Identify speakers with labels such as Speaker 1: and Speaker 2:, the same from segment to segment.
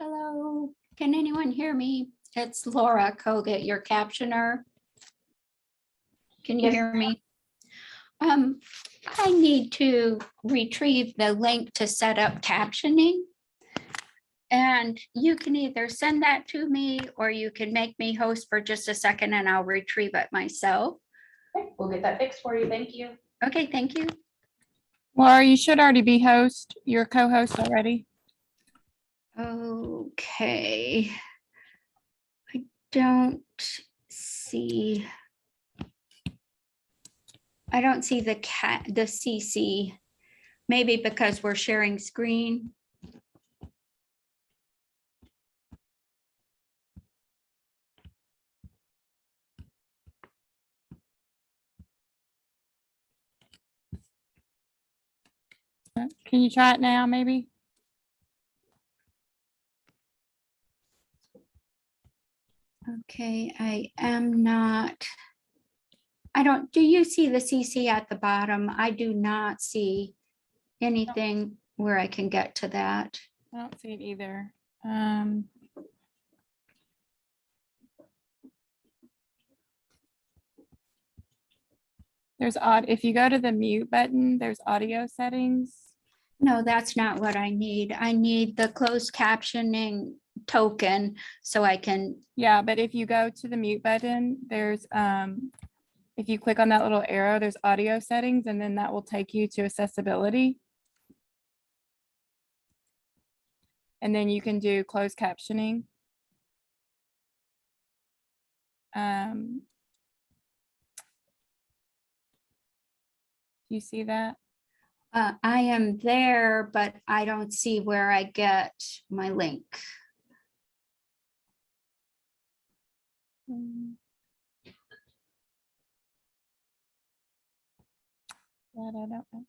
Speaker 1: Hello, can anyone hear me? It's Laura Kogut, your captioner. Can you
Speaker 2: Yes.
Speaker 1: hear me? I need to retrieve the link to set up captioning. And you can either send that to me or you can make me host for just a second and I'll retrieve it myself.
Speaker 2: Okay, we'll get that fixed for you. Thank you.
Speaker 1: Okay, thank you.
Speaker 3: Laura, you should already be host. You're co-host already.
Speaker 1: Okay. I don't see. I don't see the CC, maybe because we're sharing screen.
Speaker 3: Can you try it now, maybe?
Speaker 1: Okay, I am not. I don't, do you see the CC at the bottom? I do not see anything where I can get to that.
Speaker 3: I don't see it either. There's if you go to the mute button, there's audio settings.
Speaker 1: No, that's not what I need. I need the closed captioning token so I can,
Speaker 3: Yeah, but if you go to the mute button, there's if you click on that little arrow, there's audio settings, and then that will take you to accessibility. And then you can do closed captioning. Do you see that?
Speaker 1: I am there, but I don't see where I get my link.
Speaker 3: That I don't know.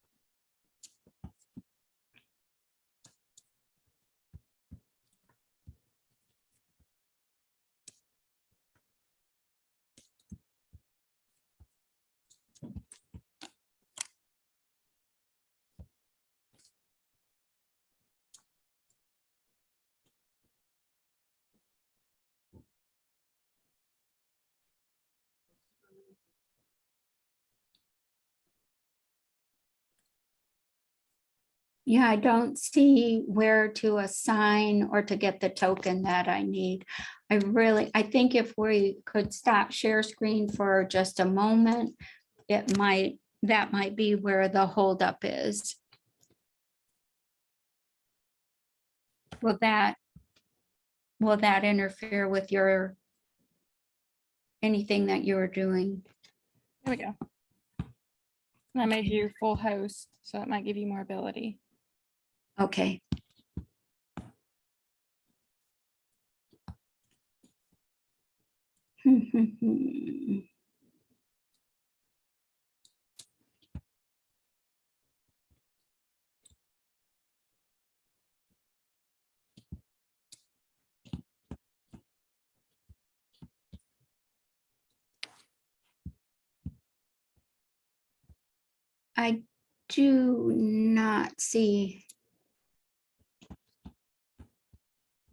Speaker 1: Yeah, I don't see where to assign or to get the token that I need. I think if we could stop share screen for just a moment, that might be where the holdup is. Will that interfere with anything that you're doing?
Speaker 3: There we go. I made you full host, so it might give you more ability.
Speaker 1: Okay. I do not see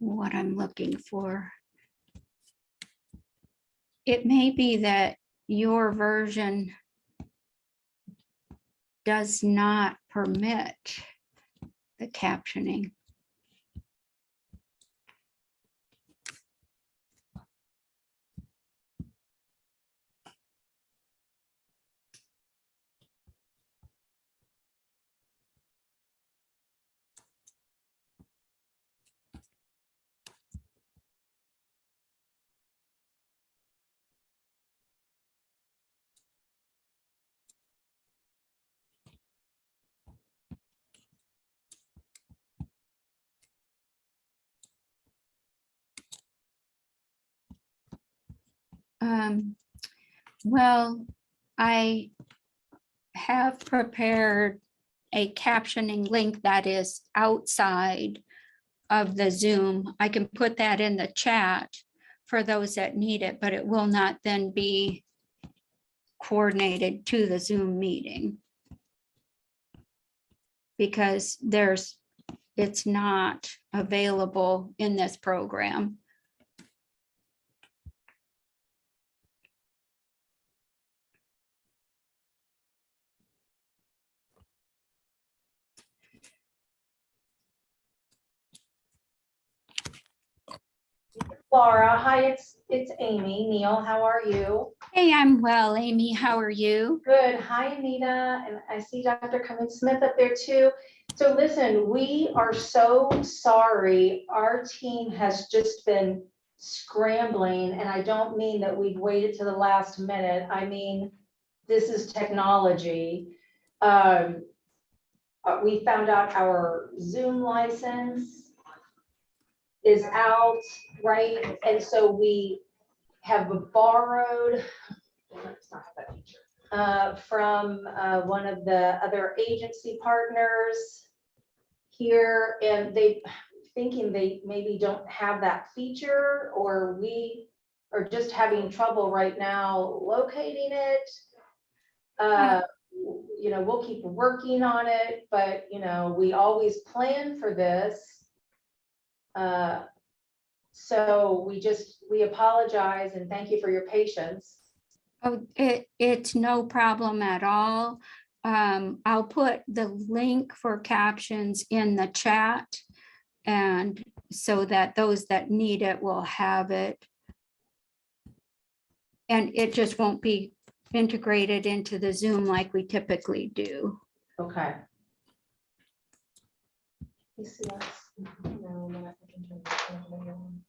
Speaker 1: what I'm looking for. It may be that your version does not permit the captioning. Well, I have prepared a captioning link that is outside of the Zoom. I can put that in the chat for those that need it, but it will not then be coordinated to the Zoom meeting. Because it's not available in this program.
Speaker 2: Laura, hi, it's Amy. Neil, how are you?
Speaker 1: Hey, I'm well, Amy. How are you?
Speaker 2: Good. Hi, Anita, and I see Dr. Cummings Smith up there too. So listen, we are so sorry. Our team has just been scrambling, and I don't mean that we've waited to the last minute. I mean, this is technology. We found out our Zoom license is out, right? And so we have borrowed from one of the other agency partners here, and they thinking they maybe don't have that feature, or we are just having trouble right now locating it. You know, we'll keep working on it, but you know, we always plan for this. So we apologize and thank you for your patience.
Speaker 1: Oh, it's no problem at all. I'll put the link for captions in the chat, and so that those that need it will have it. And it just won't be integrated into the Zoom like we typically do.
Speaker 2: Okay.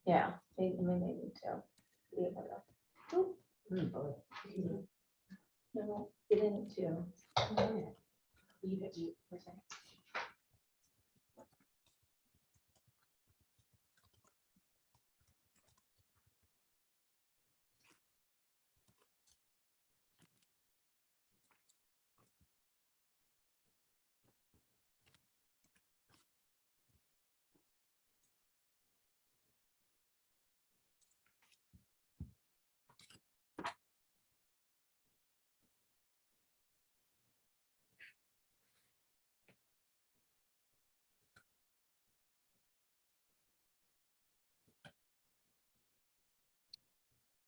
Speaker 2: Yeah, they need to. No, they didn't too.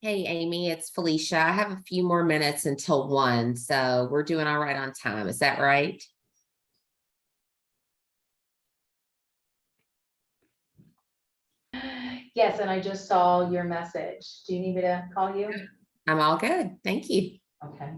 Speaker 4: Hey, Amy, it's Felicia. I have a few more minutes until 1, so we're doing all right on time. Is that right?
Speaker 2: Yes, and I just saw your message. Do you need me to call you?
Speaker 4: I'm all good. Thank you.
Speaker 2: Okay.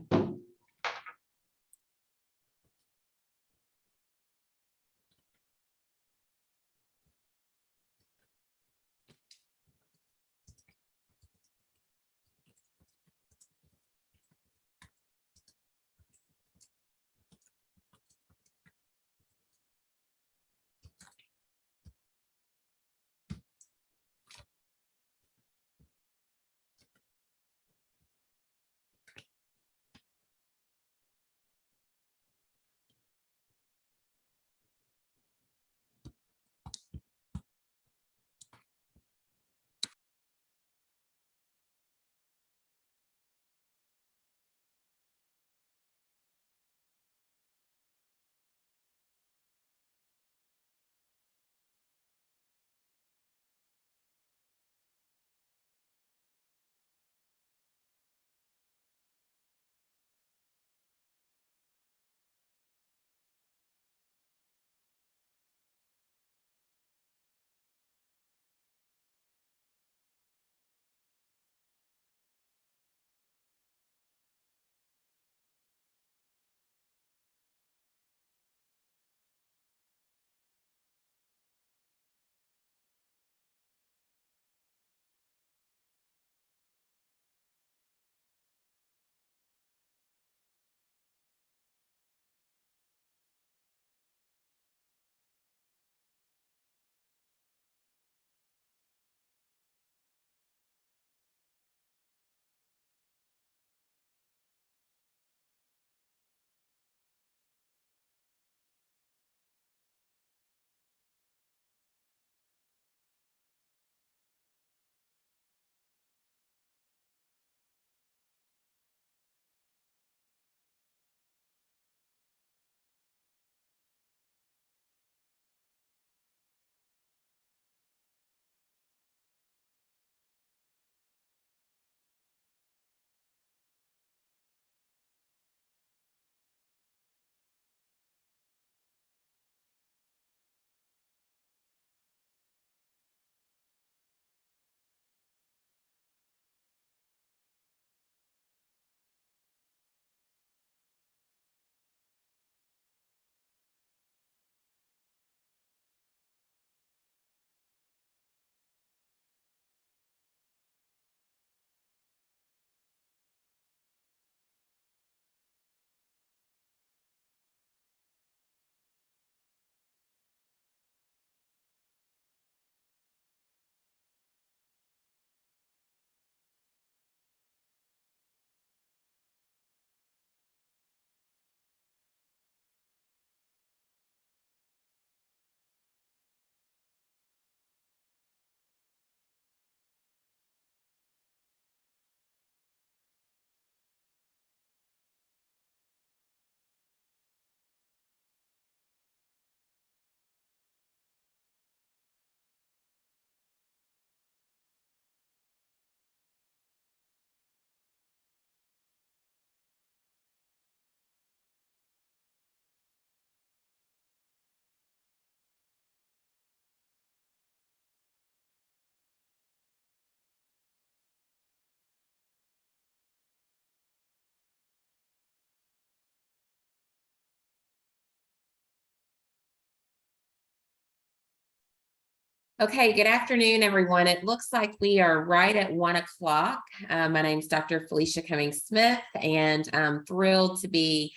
Speaker 4: Okay, good afternoon, everyone. It looks like we are right at 1 o'clock. My name's Dr. Felicia Cummings Smith, and I'm thrilled to be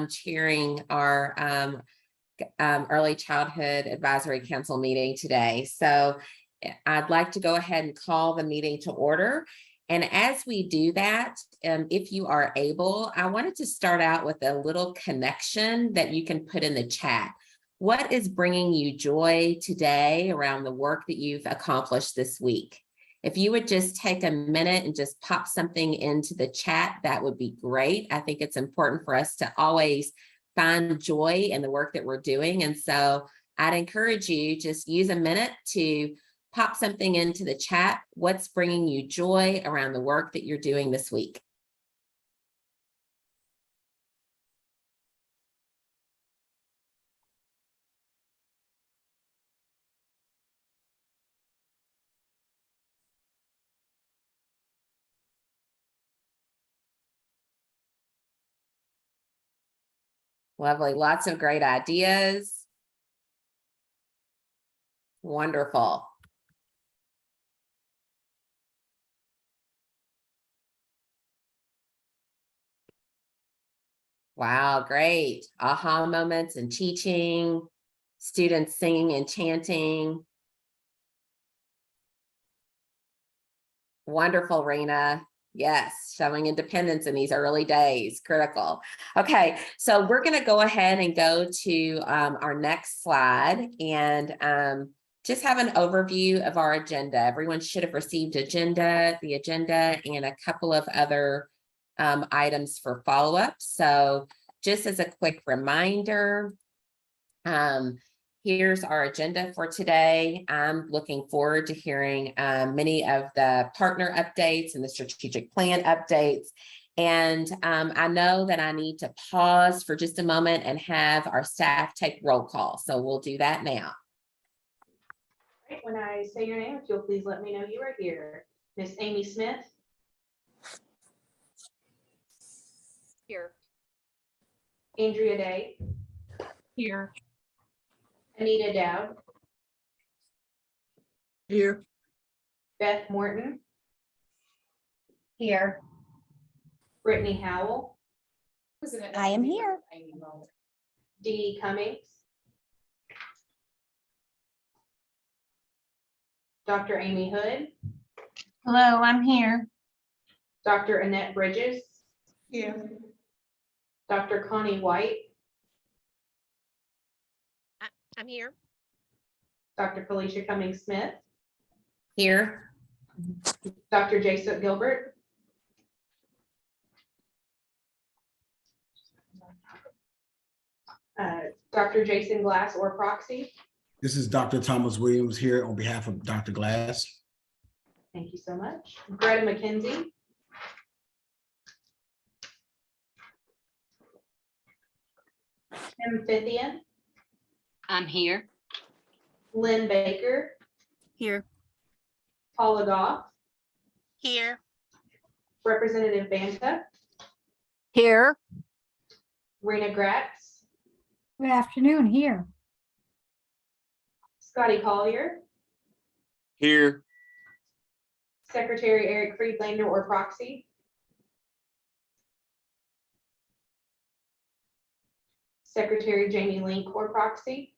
Speaker 4: chairing our Early Childhood Advisory Council meeting today. So I'd like to go ahead and call the meeting to order. And as we do that, if you are able, I wanted to start out with a little connection that you can put in the chat. What is bringing you joy today around the work that you've accomplished this week? If you would just take a minute and just pop something into the chat, that would be great. I think it's important for us to always find joy in the work that we're doing. And so I'd encourage you, just use a minute to pop something into the chat. What's bringing you joy around the work that you're doing this week? Lovely, lots of great ideas. Wonderful. Wow, great. Aha moments and teaching, students singing and chanting. Wonderful, Raina. Yes, showing independence in these early days, critical. Okay, so we're going to go ahead and go to our next slide and just have an overview of our agenda. Everyone should have received the agenda and a couple of other items for follow-up. So just as a quick reminder, here's our agenda for today. I'm looking forward to hearing many of the partner updates and the strategic plan updates. And I know that I need to pause for just a moment and have our staff take roll call. So we'll do that now.
Speaker 2: Right, when I say your name, if you'll please let me know you are here. Miss Amy Smith.
Speaker 5: Here.
Speaker 2: Andrea Day.
Speaker 5: Here.
Speaker 2: Anita Dowd.
Speaker 5: Here.
Speaker 2: Beth Morton.
Speaker 5: Here.
Speaker 2: Brittany Howell.
Speaker 5: I am here.
Speaker 2: Dee Dee Cummings. Dr. Amy Hood.
Speaker 5: Hello, I'm here.
Speaker 2: Dr. Annette Bridges.
Speaker 5: Here.
Speaker 2: Dr. Connie White.
Speaker 5: I'm here.
Speaker 2: Dr. Felicia Cummings Smith.
Speaker 4: Here.
Speaker 2: Dr. Jason Gilbert. Dr. Jason Glass or proxy.
Speaker 6: This is Dr. Thomas Williams here on behalf of Dr. Glass.
Speaker 2: Thank you so much. Greta McKenzie. Tim Fithian.
Speaker 7: I'm here.
Speaker 2: Lynn Baker.
Speaker 5: Here.
Speaker 2: Paula Goff.
Speaker 5: Here.
Speaker 2: Representative Banta.
Speaker 7: Here.
Speaker 2: Rena Gratz.
Speaker 8: Good afternoon, here.
Speaker 2: Scotty Collier.
Speaker 9: Here.
Speaker 2: Secretary Eric Friedlander or proxy. Secretary Jamie Link or proxy.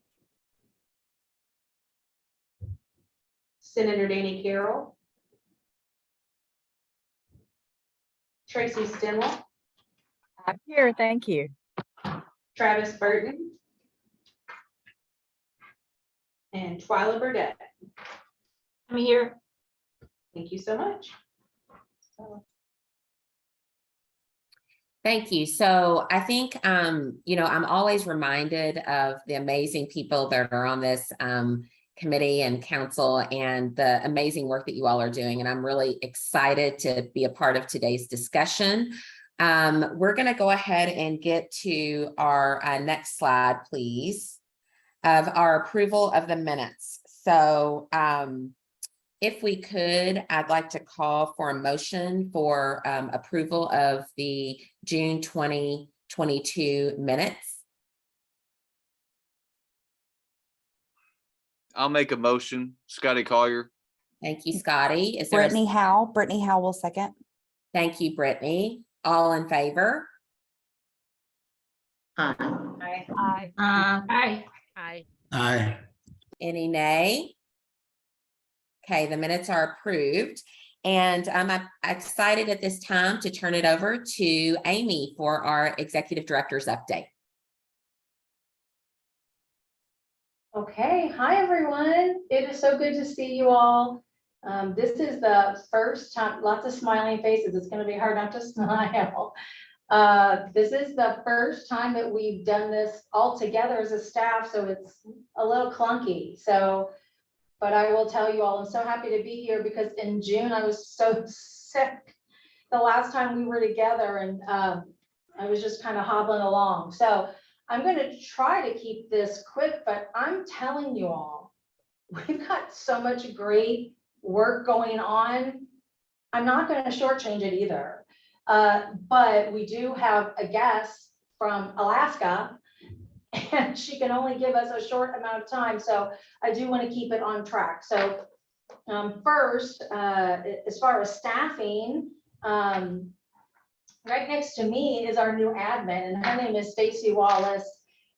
Speaker 2: Senator Danny Carroll. Tracy Stenwell.
Speaker 7: I'm here. Thank you.
Speaker 2: Travis Burton. And Twyla Burdette.
Speaker 5: I'm here.
Speaker 2: Thank you so much.
Speaker 4: Thank you. So I think, I'm always reminded of the amazing people that are on this committee and council and the amazing work that you all are doing. And I'm really excited to be a part of today's discussion. We're going to go ahead and get to our next slide, please, of our approval of the minutes. So if we could, I'd like to call for a motion for approval of the June 2022 minutes.
Speaker 9: I'll make a motion. Scotty Collier.
Speaker 4: Thank you, Scotty. Is there?
Speaker 10: Brittany Howe, will second.
Speaker 4: Thank you, Brittany. All in favor?
Speaker 7: Aye.
Speaker 5: Aye. Aye.
Speaker 6: Aye.
Speaker 4: Any nay? Okay, the minutes are approved. And I'm excited at this time to turn it over to Amy for our Executive Director's update.
Speaker 2: Okay, hi, everyone. It is so good to see you all. This is the first time, lots of smiling faces. It's going to be hard not to smile. This is the first time that we've done this all together as a staff, so it's a little clunky. So, but I will tell you all, I'm so happy to be here because in June I was so sick the last time we were together, and I was just kind of hobbling along. So I'm going to try to keep this quick, but I'm telling you all, we've got so much great work going on. I'm not going to shortchange it either. But we do have a guest from Alaska, and she can only give us a short amount of time. So I do want to keep it on track. So first, as far as staffing, right next to me is our new admin, and her name is Stacy Wallace.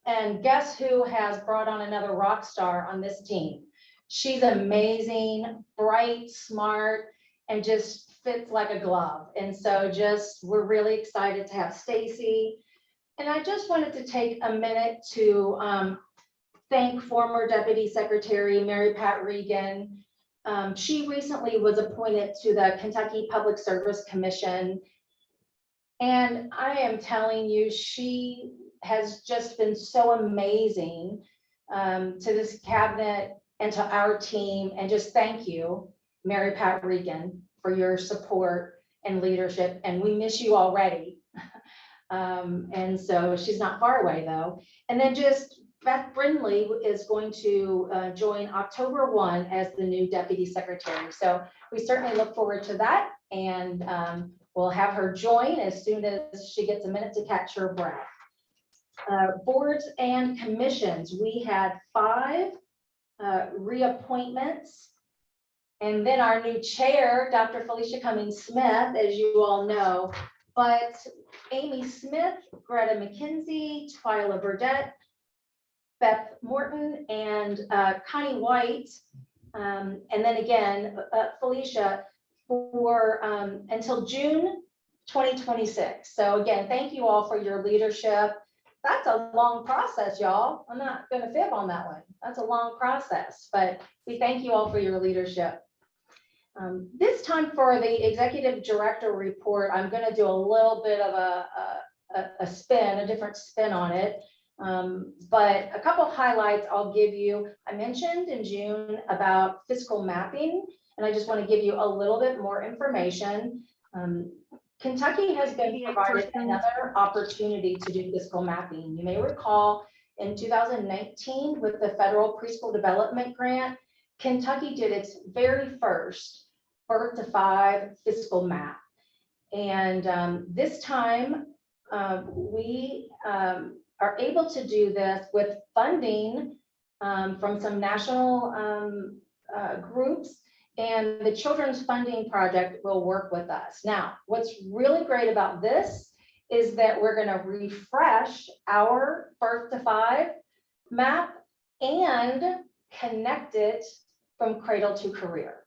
Speaker 2: And guess who has brought on another rock star on this team? She's amazing, bright, smart, and just fits like a glove. And so we're really excited to have Stacy. And I just wanted to take a minute to thank former Deputy Secretary Mary Pat Regan. She recently was appointed to the Kentucky Public Service Commission. And I am telling you, she has just been so amazing to this cabinet and to our team. And just thank you, Mary Pat Regan, for your support and leadership. And we miss you already. And so she's not far away though. And then just Beth Brindley is going to join October 1 as the new Deputy Secretary. So we certainly look forward to that. And we'll have her join as soon as she gets a minute to catch her breath. Boards and commissions, we had 5 reappointments. And then our new chair, Dr. Felicia Cummings Smith, as you all know, but Amy Smith, Greta McKenzie, Twyla Burdette, Beth Morton, and Connie White. And then again, Felicia for until June 2026. So again, thank you all for your leadership. That's a long process, y'all. I'm not going to fib on that one. That's a long process, but we thank you all for your leadership. This time for the executive director report, I'm going to do a little bit of a different spin on it. But a couple highlights I'll give you. I mentioned in June about fiscal mapping, and I just want to give you a little bit more information. Kentucky has been provided another opportunity to do fiscal mapping. You may recall in 2019 with the Federal Preschool Development Grant, Kentucky did its very first birth to 5 fiscal map. And this time we are able to do this with funding from some national groups, and the Children's Funding Project will work with us. Now, what's really great about this is that we're going to refresh our birth to 5 map and connect it from cradle to career.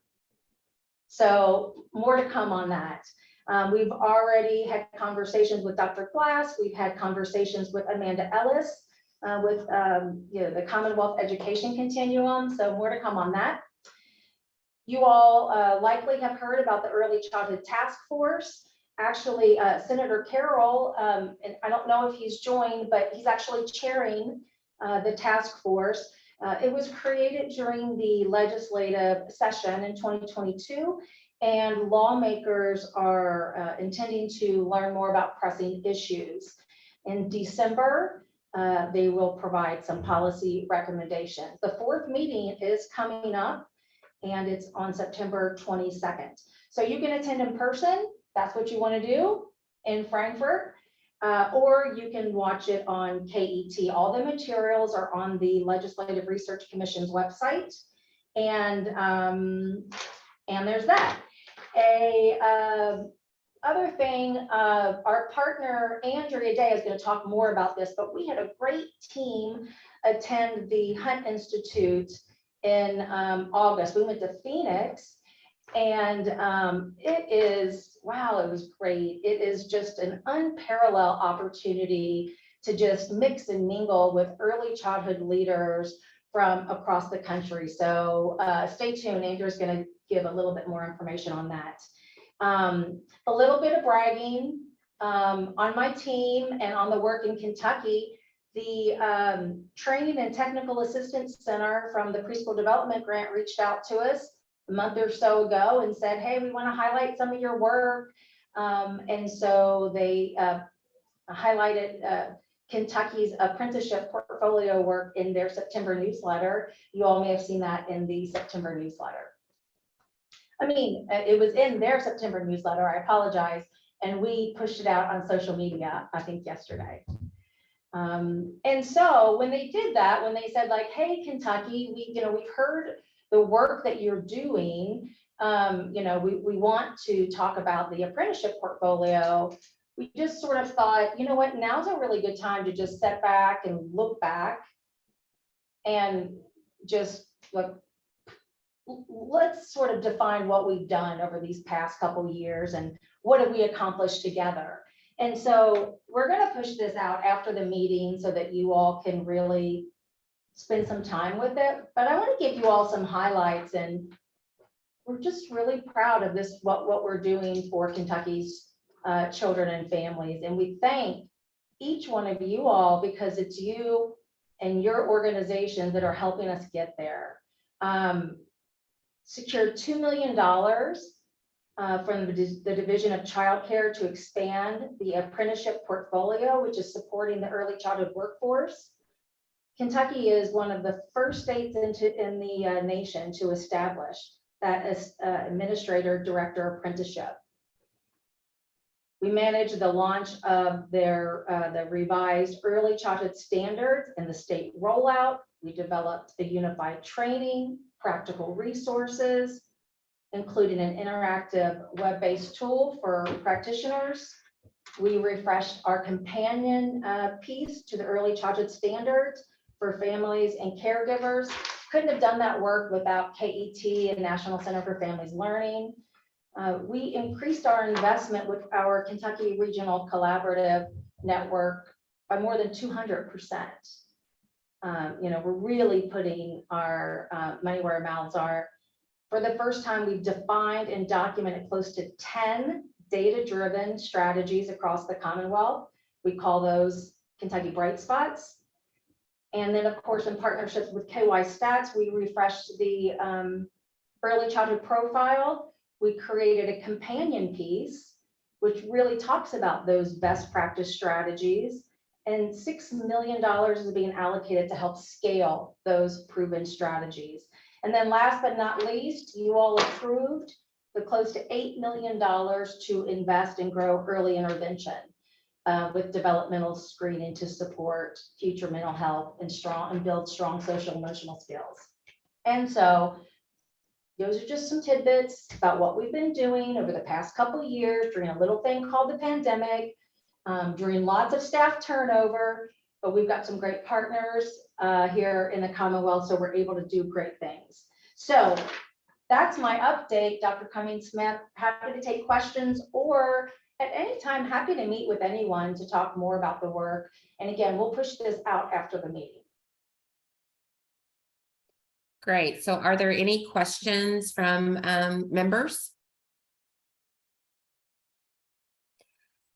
Speaker 2: So more to come on that. We've already had conversations with Dr. Glass. We've had conversations with Amanda Ellis with the Commonwealth Education Continuum. So more to come on that. You all likely have heard about the Early Childhood Task Force. Actually, Senator Carroll, and I don't know if he's joined, but he's actually chairing the task force. It was created during the legislative session in 2022, and lawmakers are intending to learn more about pressing issues. In December, they will provide some policy recommendations. The 4th meeting is coming up, and it's on September 22nd. So you can attend in person. That's what you want to do in Frankfurt. or you can watch it on KET. All the materials are on the Legislative Research Commission's website. And there's that. Other thing, our partner Andrea Day is going to talk more about this, but we had a great team attend the Hunt Institute in August. We went to Phoenix, and wow, it was great. It is just an unparalleled opportunity to just mix and mingle with early childhood leaders from across the country. So stay tuned. Andrew's going to give a little bit more information on that. A little bit of bragging on my team and on the work in Kentucky. The Training and Technical Assistance Center from the Preschool Development Grant reached out to us a month or so ago and said, hey, we want to highlight some of your work. And so they highlighted Kentucky's apprenticeship portfolio work in their September newsletter. You all may have seen that in the September newsletter. I mean, it was in their September newsletter, I apologize, and we pushed it out on social media, I think yesterday. And so when they did that, when they said like, hey, Kentucky, we've heard the work that you're doing, we want to talk about the apprenticeship portfolio. We just sort of thought, you know what, now's a really good time to just step back and look back and just look. Let's sort of define what we've done over these past couple years and what have we accomplished together. And so we're going to push this out after the meeting so that you all can really spend some time with it. But I want to give you all some highlights, and we're just really proud of this, what we're doing for Kentucky's children and families. And we thank each one of you all because it's you and your organizations that are helping us get there. Secured $2 million from the Division of Child Care to expand the apprenticeship portfolio, which is supporting the early childhood workforce. Kentucky is one of the first states in the nation to establish that as administrator director apprenticeship. We managed the launch of the revised early childhood standards and the state rollout. We developed a unified training, practical resources, including an interactive web-based tool for practitioners. We refreshed our companion piece to the early childhood standards for families and caregivers. Couldn't have done that work without KET and National Center for Families Learning. We increased our investment with our Kentucky Regional Collaborative Network by more than 200%. We're really putting our money where our mouths are. For the first time, we've defined and documented close to 10 data-driven strategies across the Commonwealth. We call those Kentucky Bright Spots. And then, of course, in partnerships with KY Stats, we refreshed the early childhood profile. We created a companion piece, which really talks about those best practice strategies. And $6 million is being allocated to help scale those proven strategies. And then last but not least, you all approved the close to $8 million to invest and grow early intervention with developmental screening to support future mental health and build strong social emotional skills. And so those are just some tidbits about what we've been doing over the past couple of years during a little thing called the pandemic, during lots of staff turnover, but we've got some great partners here in the Commonwealth, so we're able to do great things. So that's my update, Dr. Cummings-Smith. Happy to take questions, or at any time, happy to meet with anyone to talk more about the work. And again, we'll push this out after the meeting.
Speaker 4: Great. So are there any questions from members?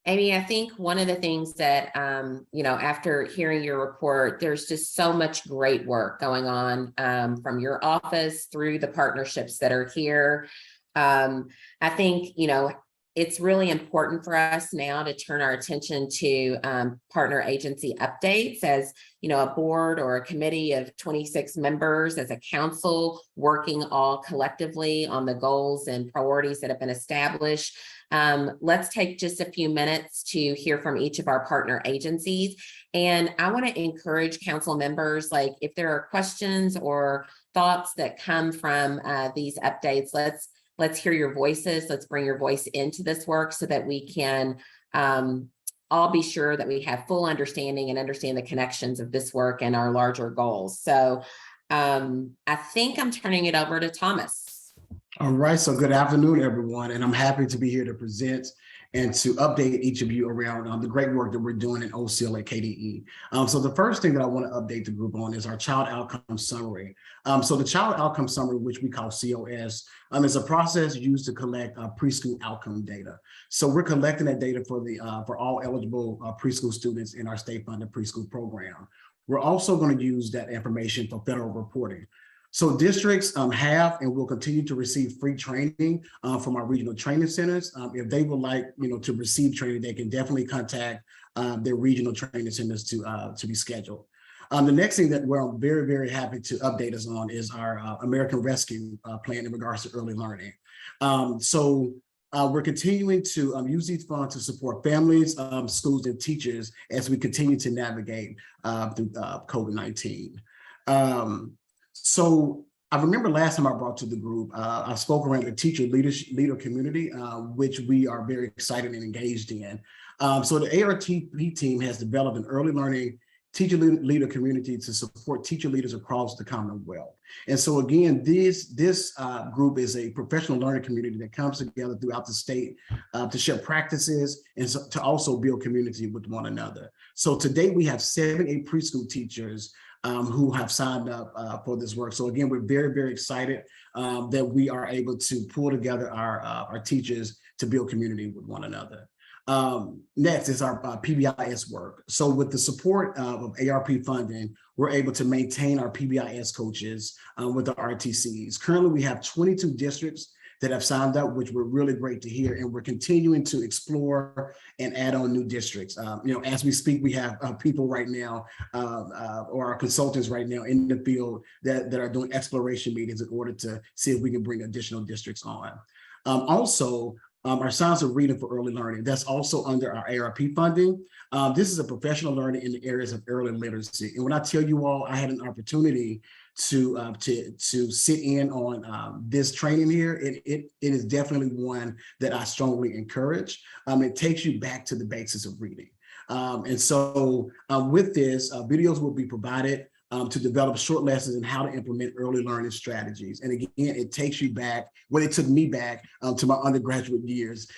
Speaker 4: Amy, I think one of the things that, after hearing your report, there's just so much great work going on from your office through the partnerships that are here. I think, it's really important for us now to turn our attention to partner agency updates as, a board or a committee of 26 members as a council working all collectively on the goals and priorities that have been established. Let's take just a few minutes to hear from each of our partner agencies. And I want to encourage council members, like if there are questions or thoughts that come from these updates, let's hear your voices. Let's bring your voice into this work so that we can all be sure that we have full understanding and understand the connections of this work and our larger goals. So I think I'm turning it over to Thomas.
Speaker 6: All right, so good afternoon, everyone, and I'm happy to be here to present and to update each of you around the great work that we're doing in OCL at KDE. So the first thing that I want to update the group on is our child outcome summary. So the child outcome summary, which we call COS, is a process used to collect preschool outcome data. So we're collecting that data for all eligible preschool students in our state-funded preschool program. We're also going to use that information for federal reporting. So districts have and will continue to receive free training from our regional training centers. If they would like, to receive training, they can definitely contact their regional training centers to be scheduled. The next thing that we're very, very happy to update us on is our American Rescue Plan in regards to early learning. We're continuing to use these funds to support families, schools, and teachers as we continue to navigate through COVID-19. So I remember last time I brought to the group, I spoke around the teacher leader community, which we are very excited and engaged in. So the ARTP team has developed an early learning teacher leader community to support teacher leaders across the Commonwealth. And so again, this group is a professional learning community that comes together throughout the state to share practices and so, to also build community with one another. So today we have 78 preschool teachers who have signed up for this work. So again, we're very, very excited that we are able to pull together our teachers to build community with one another. Next is our PBIS work. So with the support of ARP funding, we're able to maintain our PBIS coaches with the RTCs. Currently, we have 22 districts that have signed up, which we're really great to hear. And we're continuing to explore and add on new districts. As we speak, we have people right now or our consultants right now in the field that are doing exploration meetings in order to see if we can bring additional districts on. Our Science of Reading for Early Learning, that's also under our ARP funding. This is a professional learning in the areas of early literacy. And when I tell you all, I had an opportunity to sit in on this training here, it is definitely one that I strongly encourage. It takes you back to the basis of reading. And so with this, videos will be provided to develop short lessons on how to implement early learning strategies. And again, it takes you back, it took me back to my undergraduate years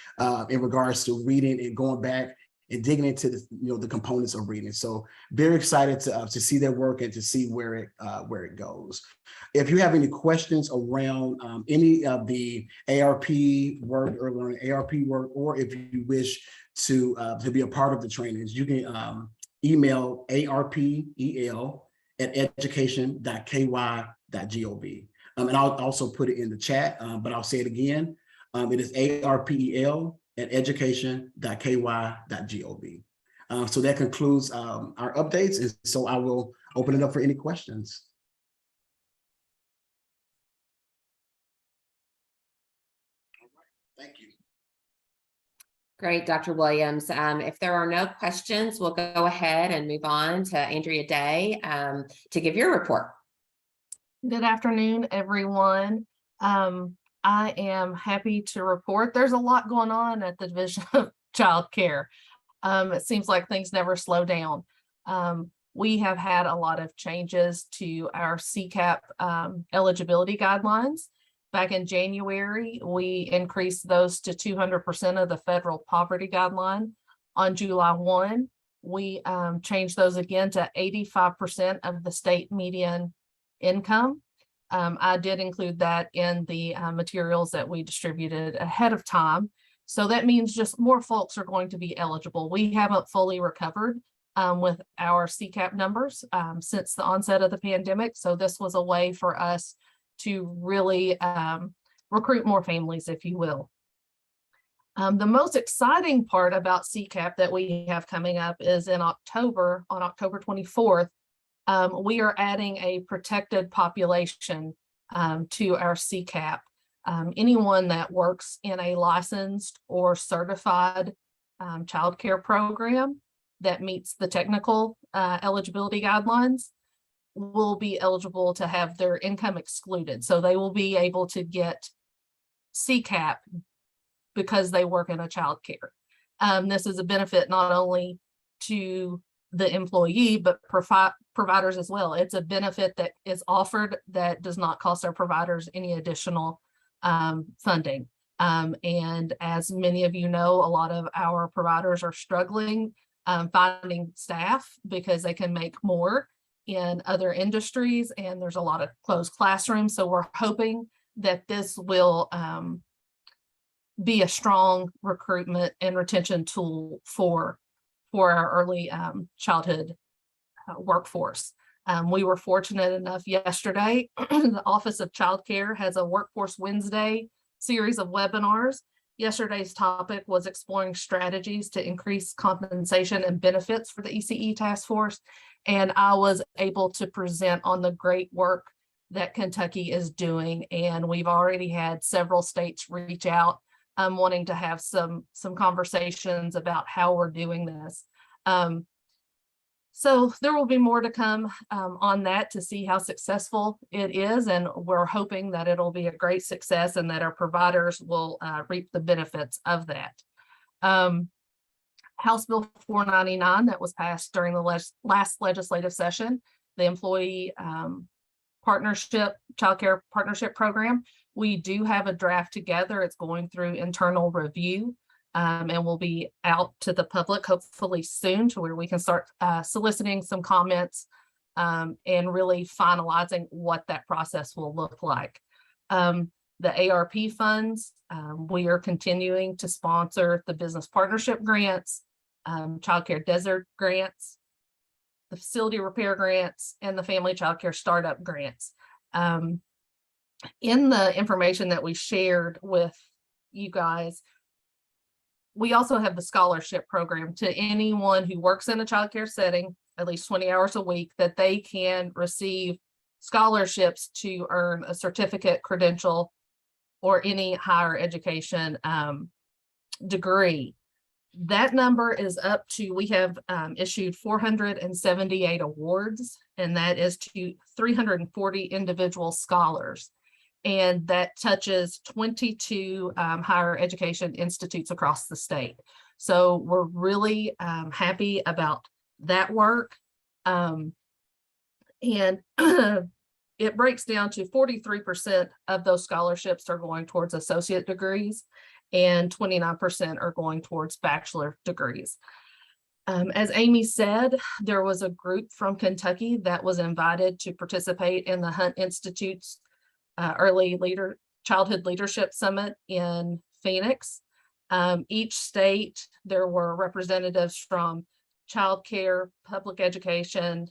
Speaker 6: in regards to reading and going back and digging into the components of reading. So very excited to see their work and to see where it goes. If you have any questions around any of the ARP work, early learning ARP work, or if you wish to be a part of the trainings, you can email arpel@education.ky.gov. And I'll also put it in the chat, but I'll say it again. It is arpel@education.ky.gov. So that concludes our updates. And so I will open it up for any questions. Thank you.
Speaker 4: Great, Dr. Williams. If there are no questions, we'll go ahead and move on to Andrea Day to give your report.
Speaker 5: Good afternoon, everyone. I am happy to report there's a lot going on at the Division of Child Care. It seems like things never slow down. We have had a lot of changes to our CCAP eligibility guidelines. Back in January, we increased those to 200% of the federal poverty guideline. On July 1, we changed those again to 85% of the state median income. I did include that in the materials that we distributed ahead of time. So that means just more folks are going to be eligible. We haven't fully recovered with our CCAP numbers since the onset of the pandemic. So this was a way for us to really recruit more families, if you will. The most exciting part about CCAP that we have coming up is in October, on October 24th, we are adding a protected population to our CCAP. anyone that works in a licensed or certified childcare program that meets the technical eligibility guidelines will be eligible to have their income excluded. So they will be able to get CCAP because they work in a childcare. This is a benefit not only to the employee, but providers as well. It's a benefit that is offered that does not cost our providers any additional funding. And as many of you know, a lot of our providers are struggling finding staff because they can make more in other industries, and there's a lot of closed classrooms. So we're hoping that this will be a strong recruitment and retention tool for our early childhood workforce. We were fortunate enough yesterday, the Office of Child Care has a Workforce Wednesday series of webinars. Yesterday's topic was exploring strategies to increase compensation and benefits for the ECE task force. And I was able to present on the great work that Kentucky is doing. And we've already had several states reach out wanting to have some conversations about how we're doing this. So there will be more to come on that to see how successful it is. And we're hoping that it'll be a great success and that our providers will reap the benefits of that. House Bill 499 that was passed during the last legislative session, the employee childcare partnership program. We do have a draft together. It's going through internal review and will be out to the public hopefully soon, to where we can start soliciting some comments and really finalizing what that process will look like. The ARP funds, we are continuing to sponsor the business partnership grants, childcare desert grants, the facility repair grants, and the family childcare startup grants. In the information that we shared with you guys, we also have the scholarship program to anyone who works in a childcare setting, at least 20 hours a week, that they can receive scholarships to earn a certificate, credential, or any higher education degree. That number is up to, we have issued 478 awards, and that is to 340 individual scholars. And that touches 22 higher education institutes across the state. So we're really happy about that work. And it breaks down to 43% of those scholarships are going towards associate degrees, and 29% are going towards bachelor degrees. As Amy said, there was a group from Kentucky that was invited to participate in the Hunt Institute's Childhood Leadership Summit in Phoenix. Each state, there were representatives from childcare, public education,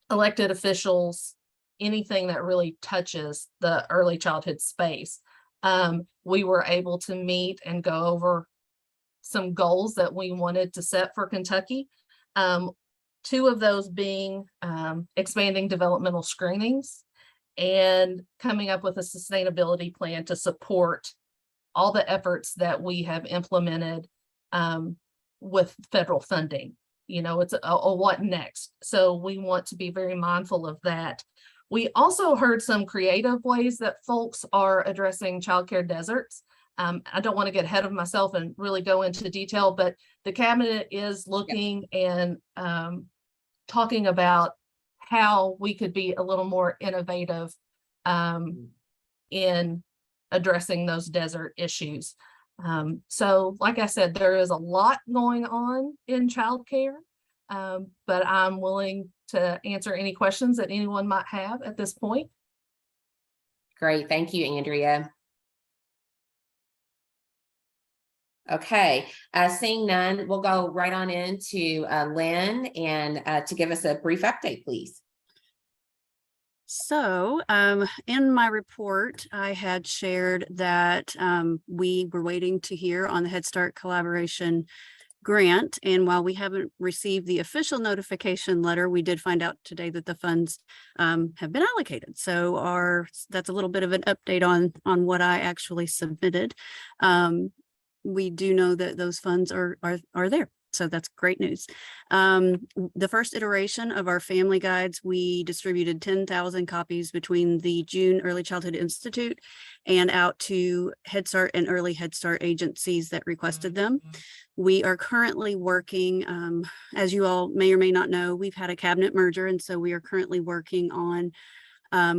Speaker 5: elected officials, anything that really touches the early childhood space. We were able to meet and go over some goals that we wanted to set for Kentucky. Two of those being expanding developmental screenings and coming up with a sustainability plan to support all the efforts that we have implemented with federal funding. You know, it's a what next. So we want to be very mindful of that. We also heard some creative ways that folks are addressing childcare deserts. I don't want to get ahead of myself and really go into detail, but the cabinet is looking and talking about how we could be a little more innovative in addressing those desert issues. So like I said, there is a lot going on in childcare, but I'm willing to answer any questions that anyone might have at this point.
Speaker 4: Great, thank you, Andrea. Okay, seeing none, we'll go right on into Lynn and to give us a brief update, please.
Speaker 11: So in my report, I had shared that we were waiting to hear on the Head Start collaboration grant. And while we haven't received the official notification letter, we did find out today that the funds have been allocated. So that's a little bit of an update on what I actually submitted. We do know that those funds are there. So that's great news. The first iteration of our family guides, we distributed 10,000 copies between the June Early Childhood Institute and out to Head Start and Early Head Start agencies that requested them. We are currently working, as you all may or may not know, we've had a cabinet merger. And so we are currently working on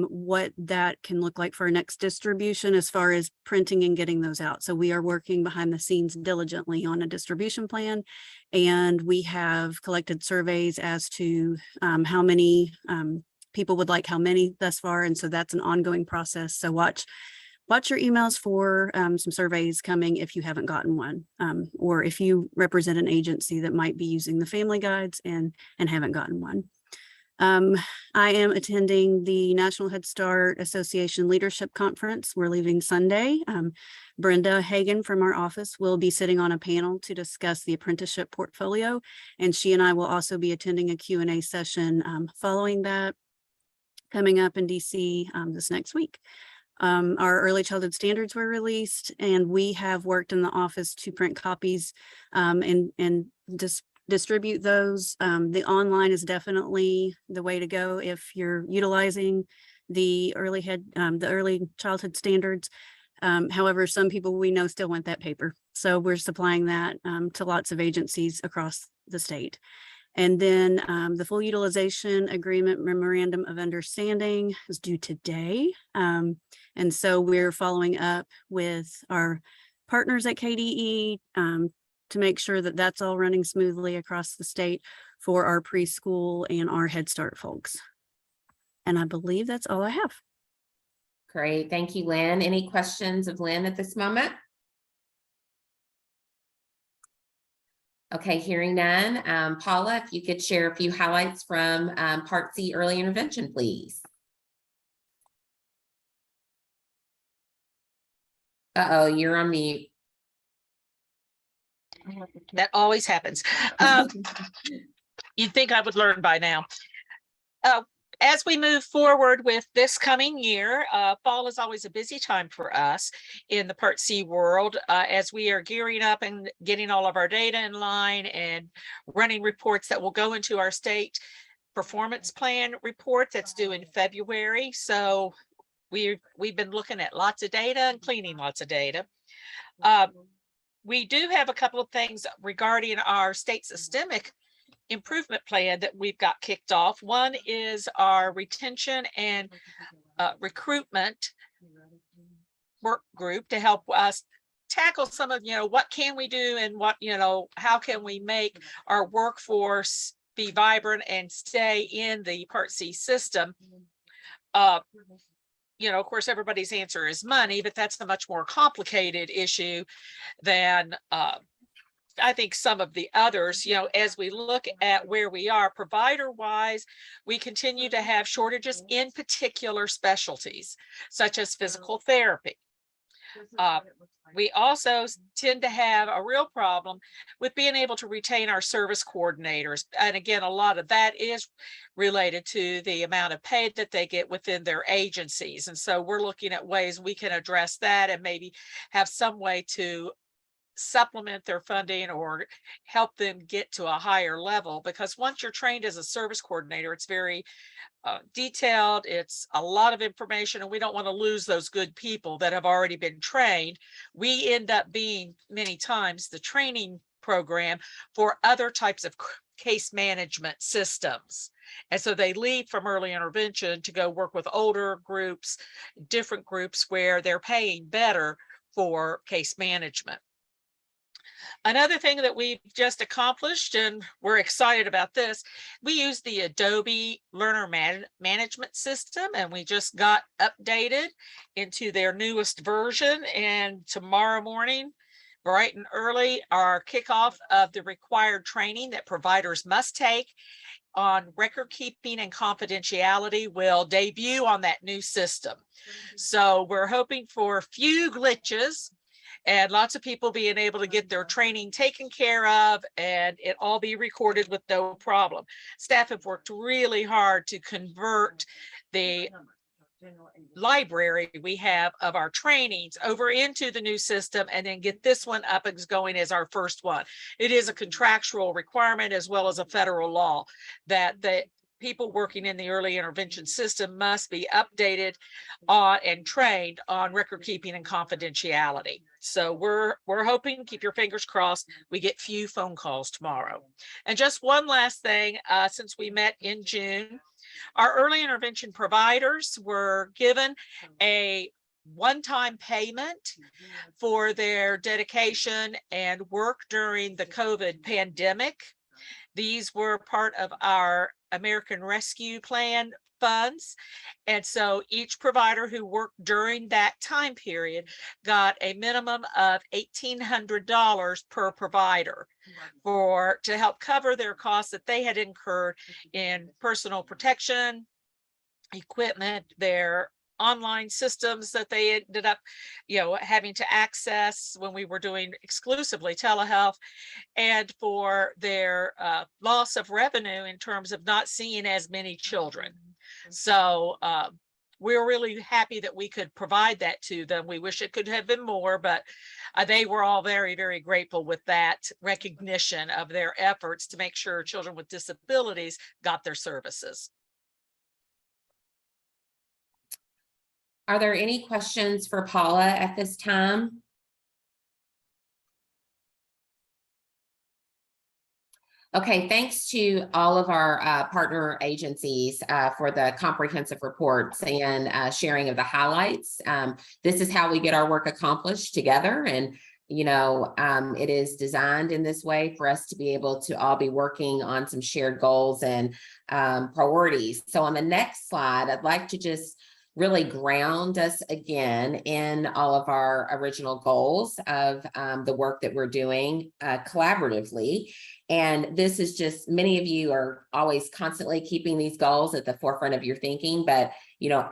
Speaker 11: what that can look like for our next distribution as far as printing and getting those out. So we are working behind the scenes diligently on a distribution plan, and we have collected surveys as to how many people would like how many thus far. And so that's an ongoing process. So watch your emails for some surveys coming if you haven't gotten one, or if you represent an agency that might be using the family guides and haven't gotten one. I am attending the National Head Start Association Leadership Conference. We're leaving Sunday. Brenda Hagan from our office will be sitting on a panel to discuss the apprenticeship portfolio, and she and I will also be attending a Q&A session following that, coming up in DC this next week. Our early childhood standards were released, and we have worked in the office to print copies and distribute those. The online is definitely the way to go if you're utilizing the early childhood standards. However, some people we know still want that paper. So we're supplying that to lots of agencies across the state. And then the full utilization agreement memorandum of understanding is due today. And so we're following up with our partners at KDE to make sure that that's all running smoothly across the state for our preschool and our Head Start folks. And I believe that's all I have.
Speaker 4: Great. Thank you, Lynn. Any questions of Lynn at this moment? Okay, hearing none. Paula, if you could share a few highlights from Part C early intervention, please. Uh-oh, you're on mute.
Speaker 12: That always happens. You'd think I would learn by now. As we move forward with this coming year, fall is always a busy time for us in the Part C world, as we are gearing up and getting all of our data in line and running reports that will go into our state performance plan report that's due in February. So we've been looking at lots of data and cleaning lots of data. We do have a couple of things regarding our state systemic improvement plan that we've got kicked off. One is our retention and recruitment work group to help us tackle some of, what can we do and what, how can we make our workforce be vibrant and stay in the Part C system. Of course, everybody's answer is money, but that's a much more complicated issue than I think some of the others. As we look at where we are provider wise, we continue to have shortages in particular specialties, such as physical therapy. We also tend to have a real problem with being able to retain our service coordinators. And again, a lot of that is related to the amount of pay that they get within their agencies. And so we're looking at ways we can address that and maybe have some way to supplement their funding or help them get to a higher level. Because once you're trained as a service coordinator, it's very detailed, it's a lot of information, and we don't want to lose those good people that have already been trained. We end up being many times the training program for other types of case management systems. And so they leave from early intervention to go work with older groups, different groups where they're paying better for case management. Another thing that we've just accomplished, and we're excited about this, we use the Adobe Learner Management System, and we just got updated into their newest version. And tomorrow morning, bright and early, our kickoff of the required training that providers must take on record keeping and confidentiality will debut on that new system. So we're hoping for a few glitches and lots of people being able to get their training taken care of and it all be recorded with no problem. Staff have worked really hard to convert the library we have of our trainings over into the new system and then get this one up and going as our first one. It is a contractual requirement as well as a federal law that the people working in the early intervention system must be updated on and trained on record keeping and confidentiality. So we're hoping, keep your fingers crossed, we get few phone calls tomorrow. And just one last thing, since we met in June, our early intervention providers were given a one-time payment for their dedication and work during the COVID pandemic. These were part of our American Rescue Plan funds. And so each provider who worked during that time period got a minimum of $1,800 per provider to help cover their costs that they had incurred in personal protection, equipment, their online systems that they ended up, having to access when we were doing exclusively telehealth, and for their loss of revenue in terms of not seeing as many children. So we're really happy that we could provide that to them. We wish it could have been more, but they were all very, very grateful with that recognition of their efforts to make sure children with disabilities got their services.
Speaker 4: Are there any questions for Paula at this time? Okay, thanks to all of our partner agencies for the comprehensive reports and sharing of the highlights. This is how we get our work accomplished together. And, it is designed in this way for us to be able to all be working on some shared goals and priorities. So on the next slide, I'd like to just really ground us again in all of our original goals of the work that we're doing collaboratively. And this is just, many of you are always constantly keeping these goals at the forefront of your thinking, but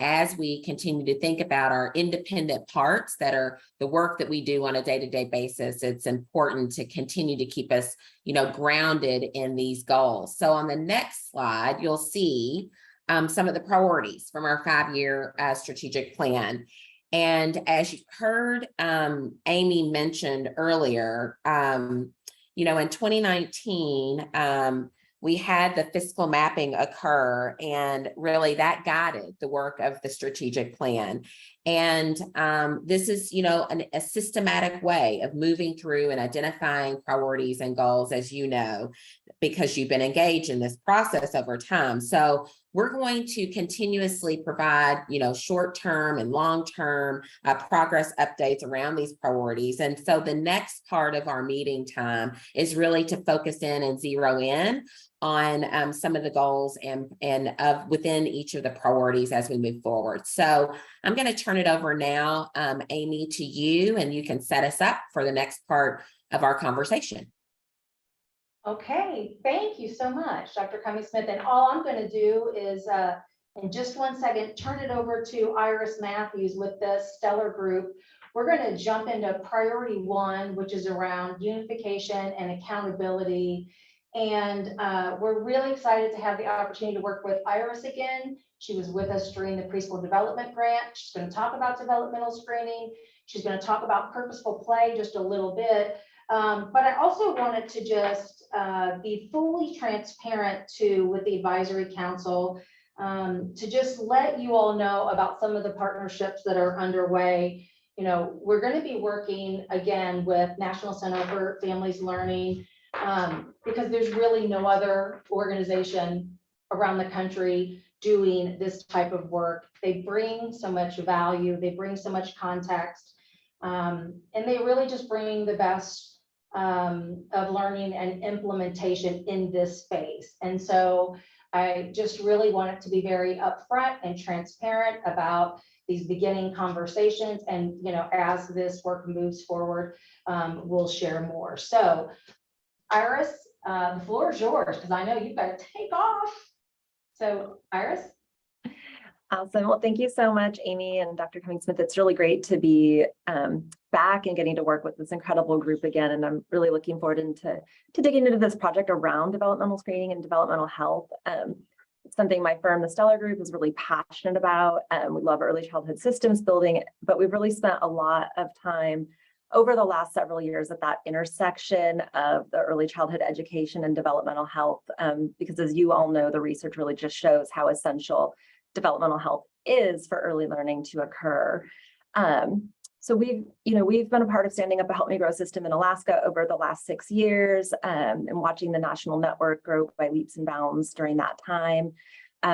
Speaker 4: as we continue to think about our independent parts that are the work that we do on a day-to-day basis, it's important to continue to keep us, grounded in these goals. So on the next slide, you'll see some of the priorities from our 5-year strategic plan. And as you heard Amy mentioned earlier, in 2019, we had the fiscal mapping occur, and really that guided the work of the strategic plan. And this is, a systematic way of moving through and identifying priorities and goals, as you know, because you've been engaged in this process over time. So we're going to continuously provide, short-term and long-term progress updates around these priorities. And so the next part of our meeting time is really to focus in and zero in on some of the goals and within each of the priorities as we move forward. So I'm going to turn it over now, Amy, to you, and you can set us up for the next part of our conversation.
Speaker 2: Okay, thank you so much, Dr. Cummings-Smith. And all I'm going to do is, in just one second, turn it over to Iris Matthews with the Stellar Group. We're going to jump into priority 1, which is around unification and accountability. And we're really excited to have the opportunity to work with Iris again. She was with us during the preschool development grant. She's going to talk about developmental screening. She's going to talk about purposeful play just a little bit. But I also wanted to just be fully transparent with the advisory council to just let you all know about some of the partnerships that are underway. We're going to be working again with National Center for Families Learning because there's really no other organization around the country doing this type of work. They bring so much value, they bring so much context, and they really just bring the best of learning and implementation in this space. And so I just really want it to be very upfront and transparent about these beginning conversations. And, as this work moves forward, we'll share more. So Iris, the floor is yours, because I know you've got to take off. So Iris.
Speaker 13: Awesome. Well, thank you so much, Amy and Dr. Cummings-Smith. It's really great to be back and getting to work with this incredible group again. And I'm really looking forward to digging into this project around developmental screening and developmental health. It's something my firm, the Stellar Group, is really passionate about. We love early childhood systems building, but we've really spent a lot of time over the last several years at that intersection of the early childhood education and developmental health, because as you all know, the research really just shows how essential developmental health is for early learning to occur. So we've been a part of standing up a Help Me Grow system in Alaska over the last 6 years, and watching the national network grow by leaps and bounds during that time.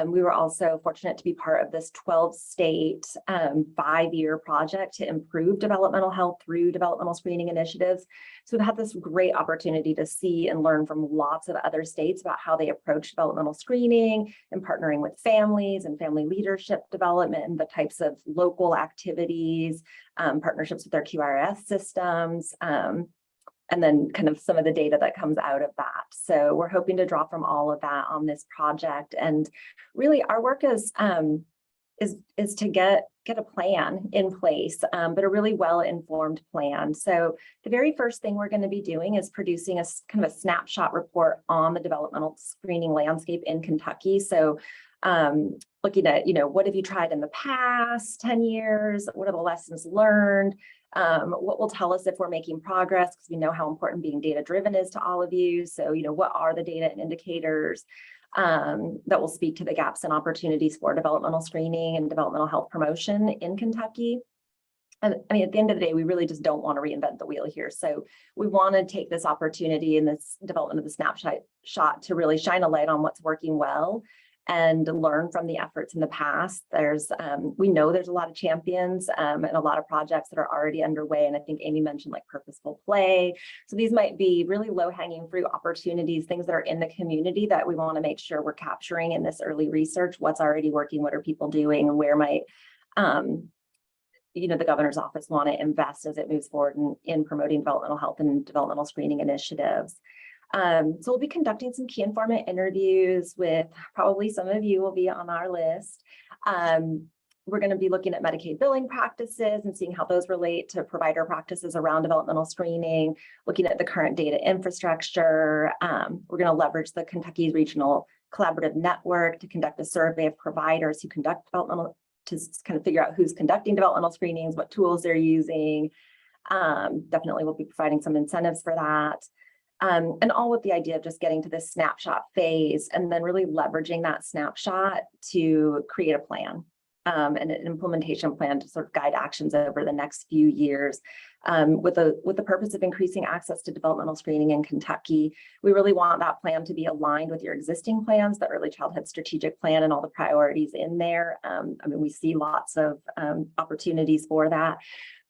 Speaker 13: We were also fortunate to be part of this 12-state 5-year project to improve developmental health through developmental screening initiatives. So we've had this great opportunity to see and learn from lots of other states about how they approach developmental screening and partnering with families and family leadership development and the types of local activities, partnerships with their QRS systems, and then kind of some of the data that comes out of that. So we're hoping to draw from all of that on this project. And really our work is to get a plan in place, but a really well-informed plan. So the very first thing we're going to be doing is producing a kind of a snapshot report on the developmental screening landscape in Kentucky. So looking at, what have you tried in the past 10 years? What are the lessons learned? What will tell us if we're making progress, because we know how important being data-driven is to all of you. So, what are the data and indicators that will speak to the gaps and opportunities for developmental screening and developmental health promotion in Kentucky? And I mean, at the end of the day, we really just don't want to reinvent the wheel here. So we want to take this opportunity in this development of the snapshot to really shine a light on what's working well and learn from the efforts in the past. We know there's a lot of champions and a lot of projects that are already underway. And I think Amy mentioned like purposeful play. So these might be really low-hanging fruit opportunities, things that are in the community that we want to make sure we're capturing in this early research. What's already working, what are people doing, and where might the governor's office want to invest as it moves forward in promoting developmental health and developmental screening initiatives. So we'll be conducting some key informant interviews with probably some of you will be on our list. We're going to be looking at Medicaid billing practices and seeing how those relate to provider practices around developmental screening, looking at the current data infrastructure. We're going to leverage the Kentucky Regional Collaborative Network to conduct a survey of providers who conduct developmental, to kind of figure out who's conducting developmental screenings, what tools they're using. Definitely we'll be providing some incentives for that. And all with the idea of just getting to this snapshot phase and then really leveraging that snapshot to create a plan and an implementation plan to sort of guide actions over the next few years with the purpose of increasing access to developmental screening in Kentucky. We really want that plan to be aligned with your existing plans, the early childhood strategic plan and all the priorities in there. I mean, we see lots of opportunities for that,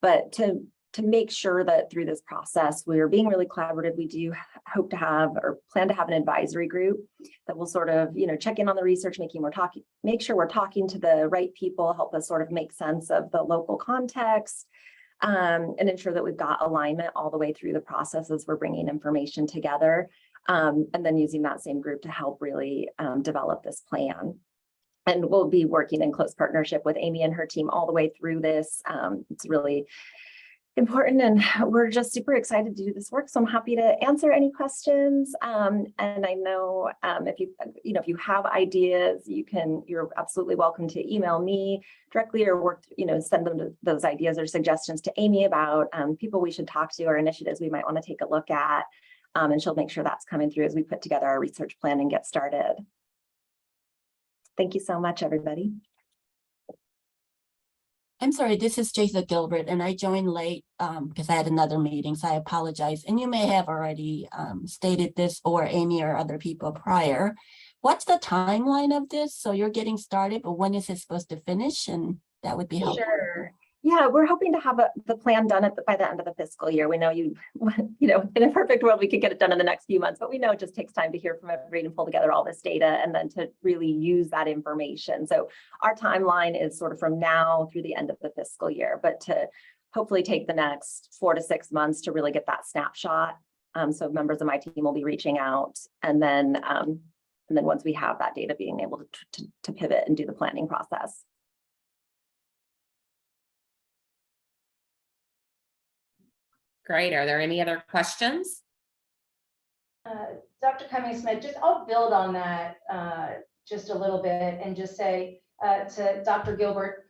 Speaker 13: but to make sure that through this process, we're being really collaborative. We do hope to have or plan to have an advisory group that will sort of, check in on the research, make sure we're talking to the right people, help us sort of make sense of the local context, and ensure that we've got alignment all the way through the process as we're bringing information together, and then using that same group to help really develop this plan. And we'll be working in close partnership with Amy and her team all the way through this. It's really important, and we're just super excited to do this work. So I'm happy to answer any questions. And I know if you have ideas, you're absolutely welcome to email me directly or send them those ideas or suggestions to Amy about people we should talk to or initiatives we might want to take a look at. And she'll make sure that's coming through as we put together our research plan and get started. Thank you so much, everybody.
Speaker 14: I'm sorry, this is Jason Gilbert, and I joined late because I had another meeting, so I apologize. And you may have already stated this, or Amy or other people prior. What's the timeline of this? So you're getting started, but when is it supposed to finish? And that would be helpful.
Speaker 13: Sure. Yeah, we're hoping to have the plan done by the end of the fiscal year. We know in a perfect world, we could get it done in the next few months, but we know it just takes time to hear from everybody and pull together all this data and then to really use that information. So our timeline is sort of from now through the end of the fiscal year, but to hopefully take the next 4 to 6 months to really get that snapshot. So members of my team will be reaching out, and then once we have that data, being able to pivot and do the planning process.
Speaker 4: Great. Are there any other questions?
Speaker 2: Dr. Cummings-Smith, I'll build on that just a little bit and just say to Dr. Gilbert,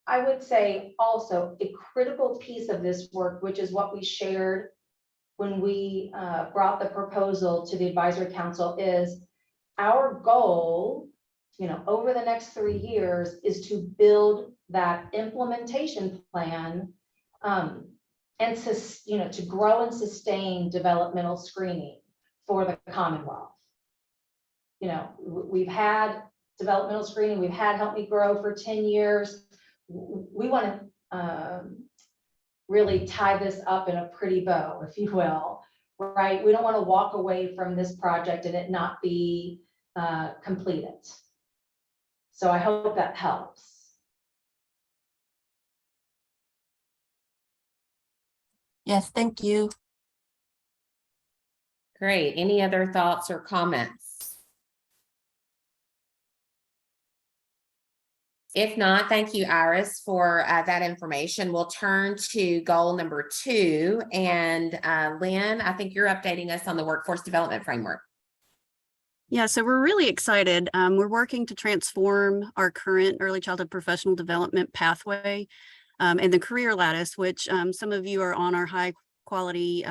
Speaker 2: I would say also a critical piece of this work, which is what we shared when we brought the proposal to the advisory council, is our goal, over the next 3 years, is to build that implementation plan and to grow and sustain developmental screening for the Commonwealth. We've had developmental screening, we've had Help Me Grow for 10 years. We want to really tie this up in a pretty bow, if you will, right? We don't want to walk away from this project and it not be completed. So I hope that helps.
Speaker 14: Yes, thank you.
Speaker 4: Great. Any other thoughts or comments? If not, thank you, Iris, for that information. We'll turn to goal number 2. And Lynn, I think you're updating us on the workforce development framework.
Speaker 11: Yeah, so we're really excited. We're working to transform our current early childhood professional development pathway and the career lattice, which some of you are on our high quality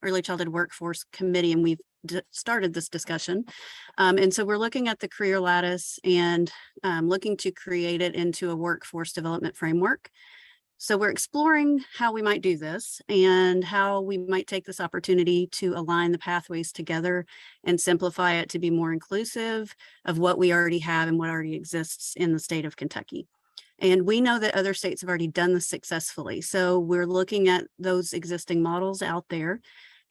Speaker 11: early childhood workforce committee, and we've started this discussion. And so we're looking at the career lattice and looking to create it into a workforce development framework. So we're exploring how we might do this and how we might take this opportunity to align the pathways together and simplify it to be more inclusive of what we already have and what already exists in the state of Kentucky. And we know that other states have already done this successfully. So we're looking at those existing models out there.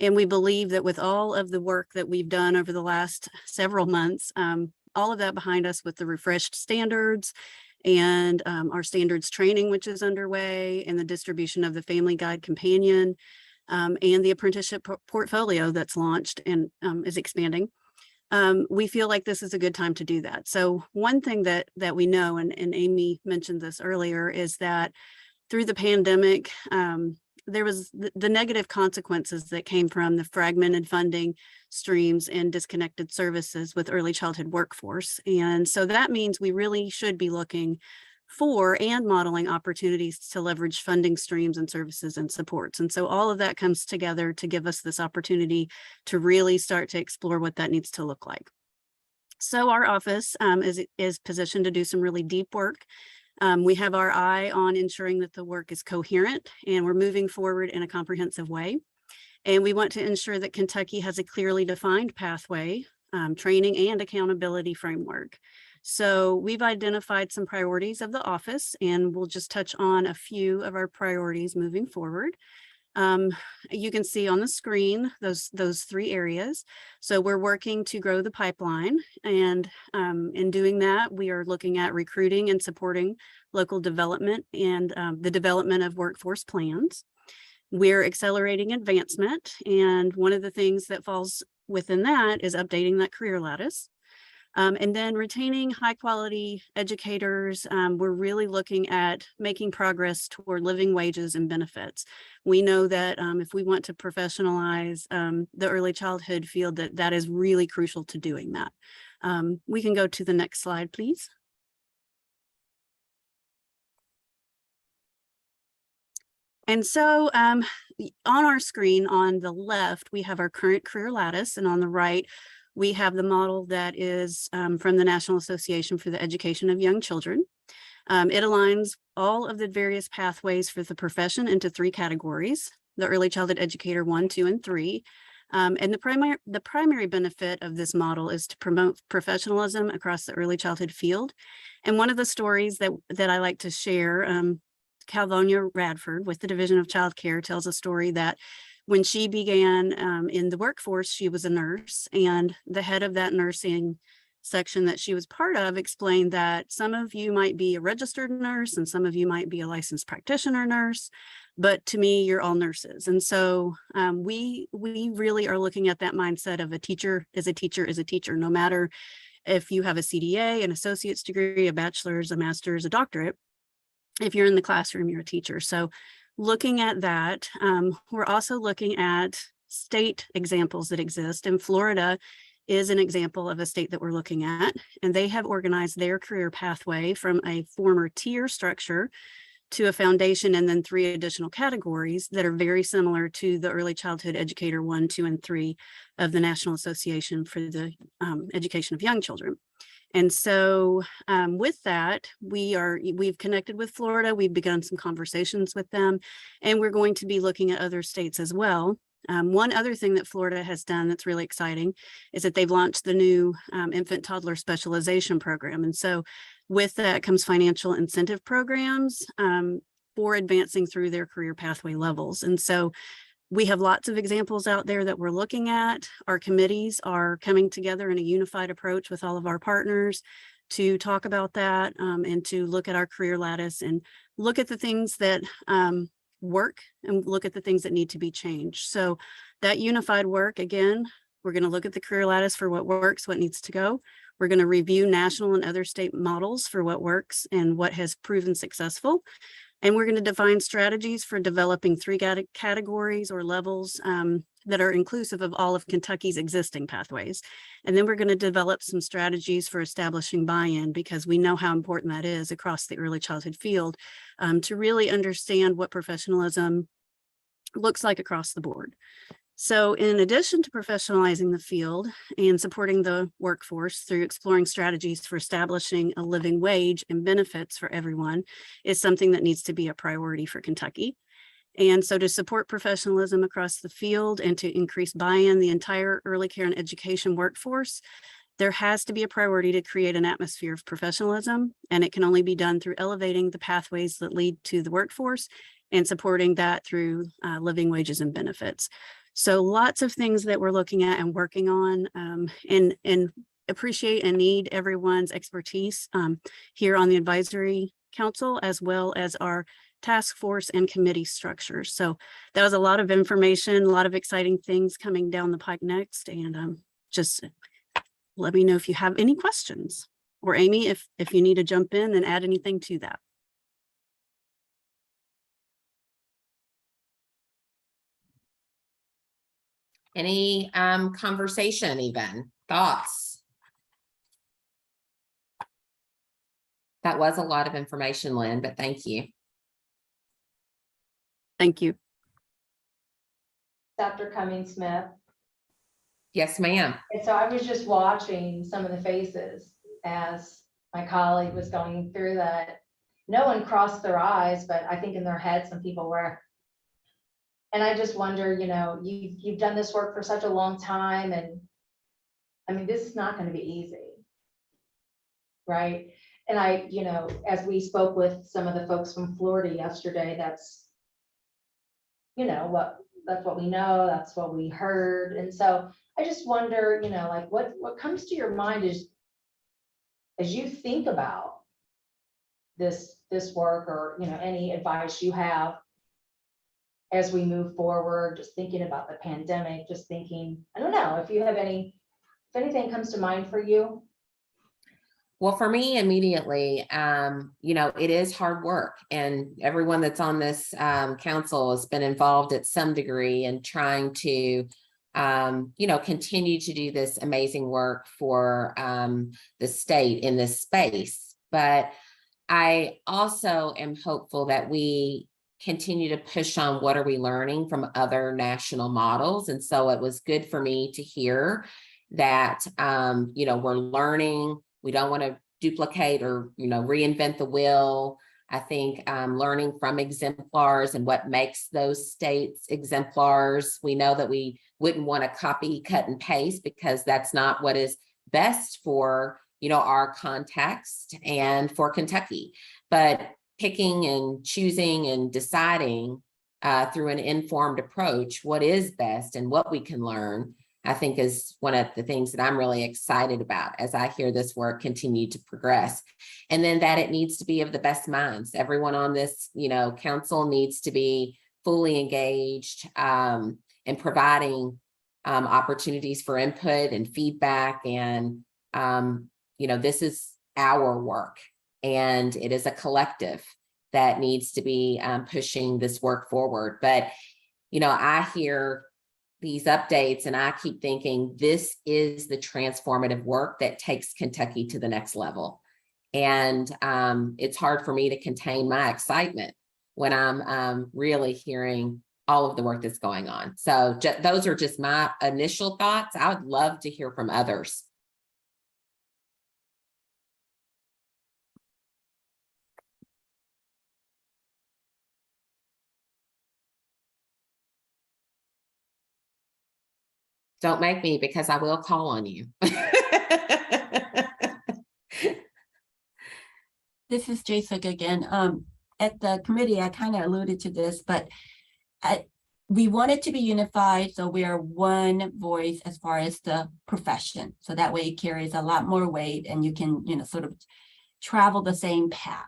Speaker 11: And we believe that with all of the work that we've done over the last several months, all of that behind us with the refreshed standards and our standards training, which is underway, and the distribution of the Family Guide Companion and the apprenticeship portfolio that's launched and is expanding. We feel like this is a good time to do that. So one thing that we know, and Amy mentioned this earlier, is that through the pandemic, there was the negative consequences that came from the fragmented funding streams and disconnected services with early childhood workforce. And so that means we really should be looking for and modeling opportunities to leverage funding streams and services and supports. And so all of that comes together to give us this opportunity to really start to explore what that needs to look like. So our office is positioned to do some really deep work. We have our eye on ensuring that the work is coherent and we're moving forward in a comprehensive way. And we want to ensure that Kentucky has a clearly defined pathway, training and accountability framework. So we've identified some priorities of the office, and we'll just touch on a few of our priorities moving forward. You can see on the screen those 3 areas. So we're working to grow the pipeline, and in doing that, we are looking at recruiting and supporting local development and the development of workforce plans. We're accelerating advancement, and one of the things that falls within that is updating that career lattice. And then retaining high quality educators. We're really looking at making progress toward living wages and benefits. We know that if we want to professionalize the early childhood field, that is really crucial to doing that. We can go to the next slide, please. And so on our screen on the left, we have our current career lattice, and on the right, we have the model that is from the National Association for the Education of Young Children. It aligns all of the various pathways for the profession into 3 categories: the early childhood educator 1, 2, and 3. And the primary benefit of this model is to promote professionalism across the early childhood field. And one of the stories that I like to share, Calvonia Radford with the Division of Child Care tells a story that when she began in the workforce, she was a nurse, and the head of that nursing section that she was part of explained that some of you might be a registered nurse and some of you might be a licensed practitioner nurse, but to me, you're all nurses. And so we really are looking at that mindset of a teacher is a teacher is a teacher, no matter if you have a CDA, an associate's degree, a bachelor's, a master's, a doctorate. If you're in the classroom, you're a teacher. So looking at that, we're also looking at state examples that exist. And Florida is an example of a state that we're looking at, and they have organized their career pathway from a former tier structure to a foundation and then 3 additional categories that are very similar to the Early Childhood Educator 1, 2, and 3 of the National Association for the Education of Young Children. And so with that, we've connected with Florida, we've begun some conversations with them, and we're going to be looking at other states as well. One other thing that Florida has done that's really exciting is that they've launched the new infant toddler specialization program. And so with that comes financial incentive programs for advancing through their career pathway levels. And so we have lots of examples out there that we're looking at. Our committees are coming together in a unified approach with all of our partners to talk about that and to look at our career lattice and look at the things that work and look at the things that need to be changed. So that unified work, again, we're going to look at the career lattice for what works, what needs to go. We're going to review national and other state models for what works and what has proven successful. And we're going to define strategies for developing 3 categories or levels that are inclusive of all of Kentucky's existing pathways. And then we're going to develop some strategies for establishing buy-in, because we know how important that is across the early childhood field to really understand what professionalism looks like across the board. So in addition to professionalizing the field and supporting the workforce through exploring strategies for establishing a living wage and benefits for everyone is something that needs to be a priority for Kentucky. And so to support professionalism across the field and to increase buy-in the entire early care and education workforce, there has to be a priority to create an atmosphere of professionalism, and it can only be done through elevating the pathways that lead to the workforce and supporting that through living wages and benefits. So lots of things that we're looking at and working on and appreciate and need everyone's expertise here on the advisory council, as well as our task force and committee structures. So that was a lot of information, a lot of exciting things coming down the pike next. And just let me know if you have any questions, or Amy, if you need to jump in and add anything to that.
Speaker 4: Any conversation, even thoughts? That was a lot of information, Lynn, but thank you.
Speaker 11: Thank you.
Speaker 2: Dr. Cummings Smith.
Speaker 4: Yes, ma'am.
Speaker 2: And so I was just watching some of the faces as my colleague was going through that. No one crossed their eyes, but I think in their head, some people were. And I just wonder, you know, you've done this work for such a long time, and I mean, this is not going to be easy, right? And I, you know, as we spoke with some of the folks from Florida yesterday, that's, you know, that's what we know, that's what we heard. And so I just wonder, you know, like what comes to your mind is, as you think about this work, or, you know, any advice you have as we move forward, just thinking about the pandemic, just thinking, I don't know if you have if anything comes to mind for you.
Speaker 4: Well, for me, immediately, you know, it is hard work, and everyone that's on this council has been involved at some degree in trying to, you know, continue to do this amazing work for the state in this space. But I also am hopeful that we continue to push on what are we learning from other national models. And so it was good for me to hear that, you know, we're learning. We don't want to duplicate or, you know, reinvent the wheel. I think learning from exemplars and what makes those states exemplars. We know that we wouldn't want to copy, cut, and paste, because that's not what is best for, you know, our context and for Kentucky. But picking and choosing and deciding through an informed approach what is best and what we can learn, I think is one of the things that I'm really excited about as I hear this work continue to progress. And then that it needs to be of the best minds. Everyone on this, you know, council needs to be fully engaged in providing opportunities for input and feedback. And, you know, this is our work, and it is a collective that needs to be pushing this work forward. But, you know, I hear these updates and I keep thinking this is the transformative work that takes Kentucky to the next level. And it's hard for me to contain my excitement when I'm really hearing all of the work that's going on. So those are just my initial thoughts. I would love to hear from others. Don't make me, because I will call on you.
Speaker 14: This is Jason again. At the committee, I kind of alluded to this, but we want it to be unified, so we are one voice as far as the profession. So that way it carries a lot more weight and you can, you know, sort of travel the same path.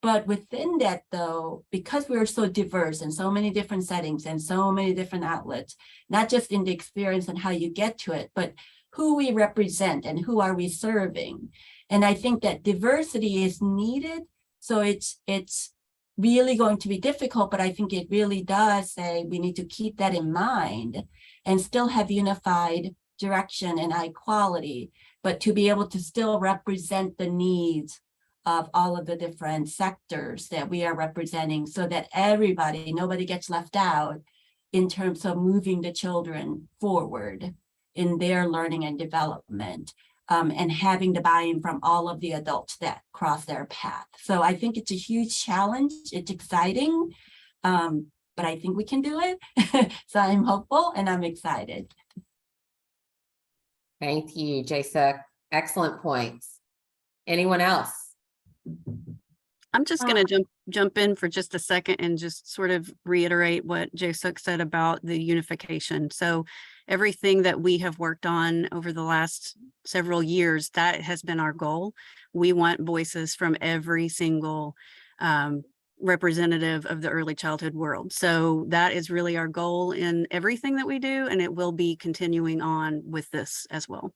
Speaker 14: But within that, though, because we're so diverse in so many different settings and so many different outlets, not just in the experience and how you get to it, but who we represent and who are we serving. And I think that diversity is needed. So it's really going to be difficult, but I think it really does say we need to keep that in mind and still have unified direction and high quality, but to be able to still represent the needs of all of the different sectors that we are representing, so that everybody, nobody gets left out in terms of moving the children forward in their learning and development, and having the buy-in from all of the adults that cross their path. So I think it's a huge challenge. It's exciting, but I think we can do it. So I'm hopeful and I'm excited.
Speaker 4: Thank you, Jasa. Excellent points. Anyone else?
Speaker 11: I'm just going to jump in for just a second and just sort of reiterate what Jae-Suk said about the unification. So everything that we have worked on over the last several years, that has been our goal. We want voices from every single representative of the early childhood world. So that is really our goal in everything that we do, and it will be continuing on with this as well.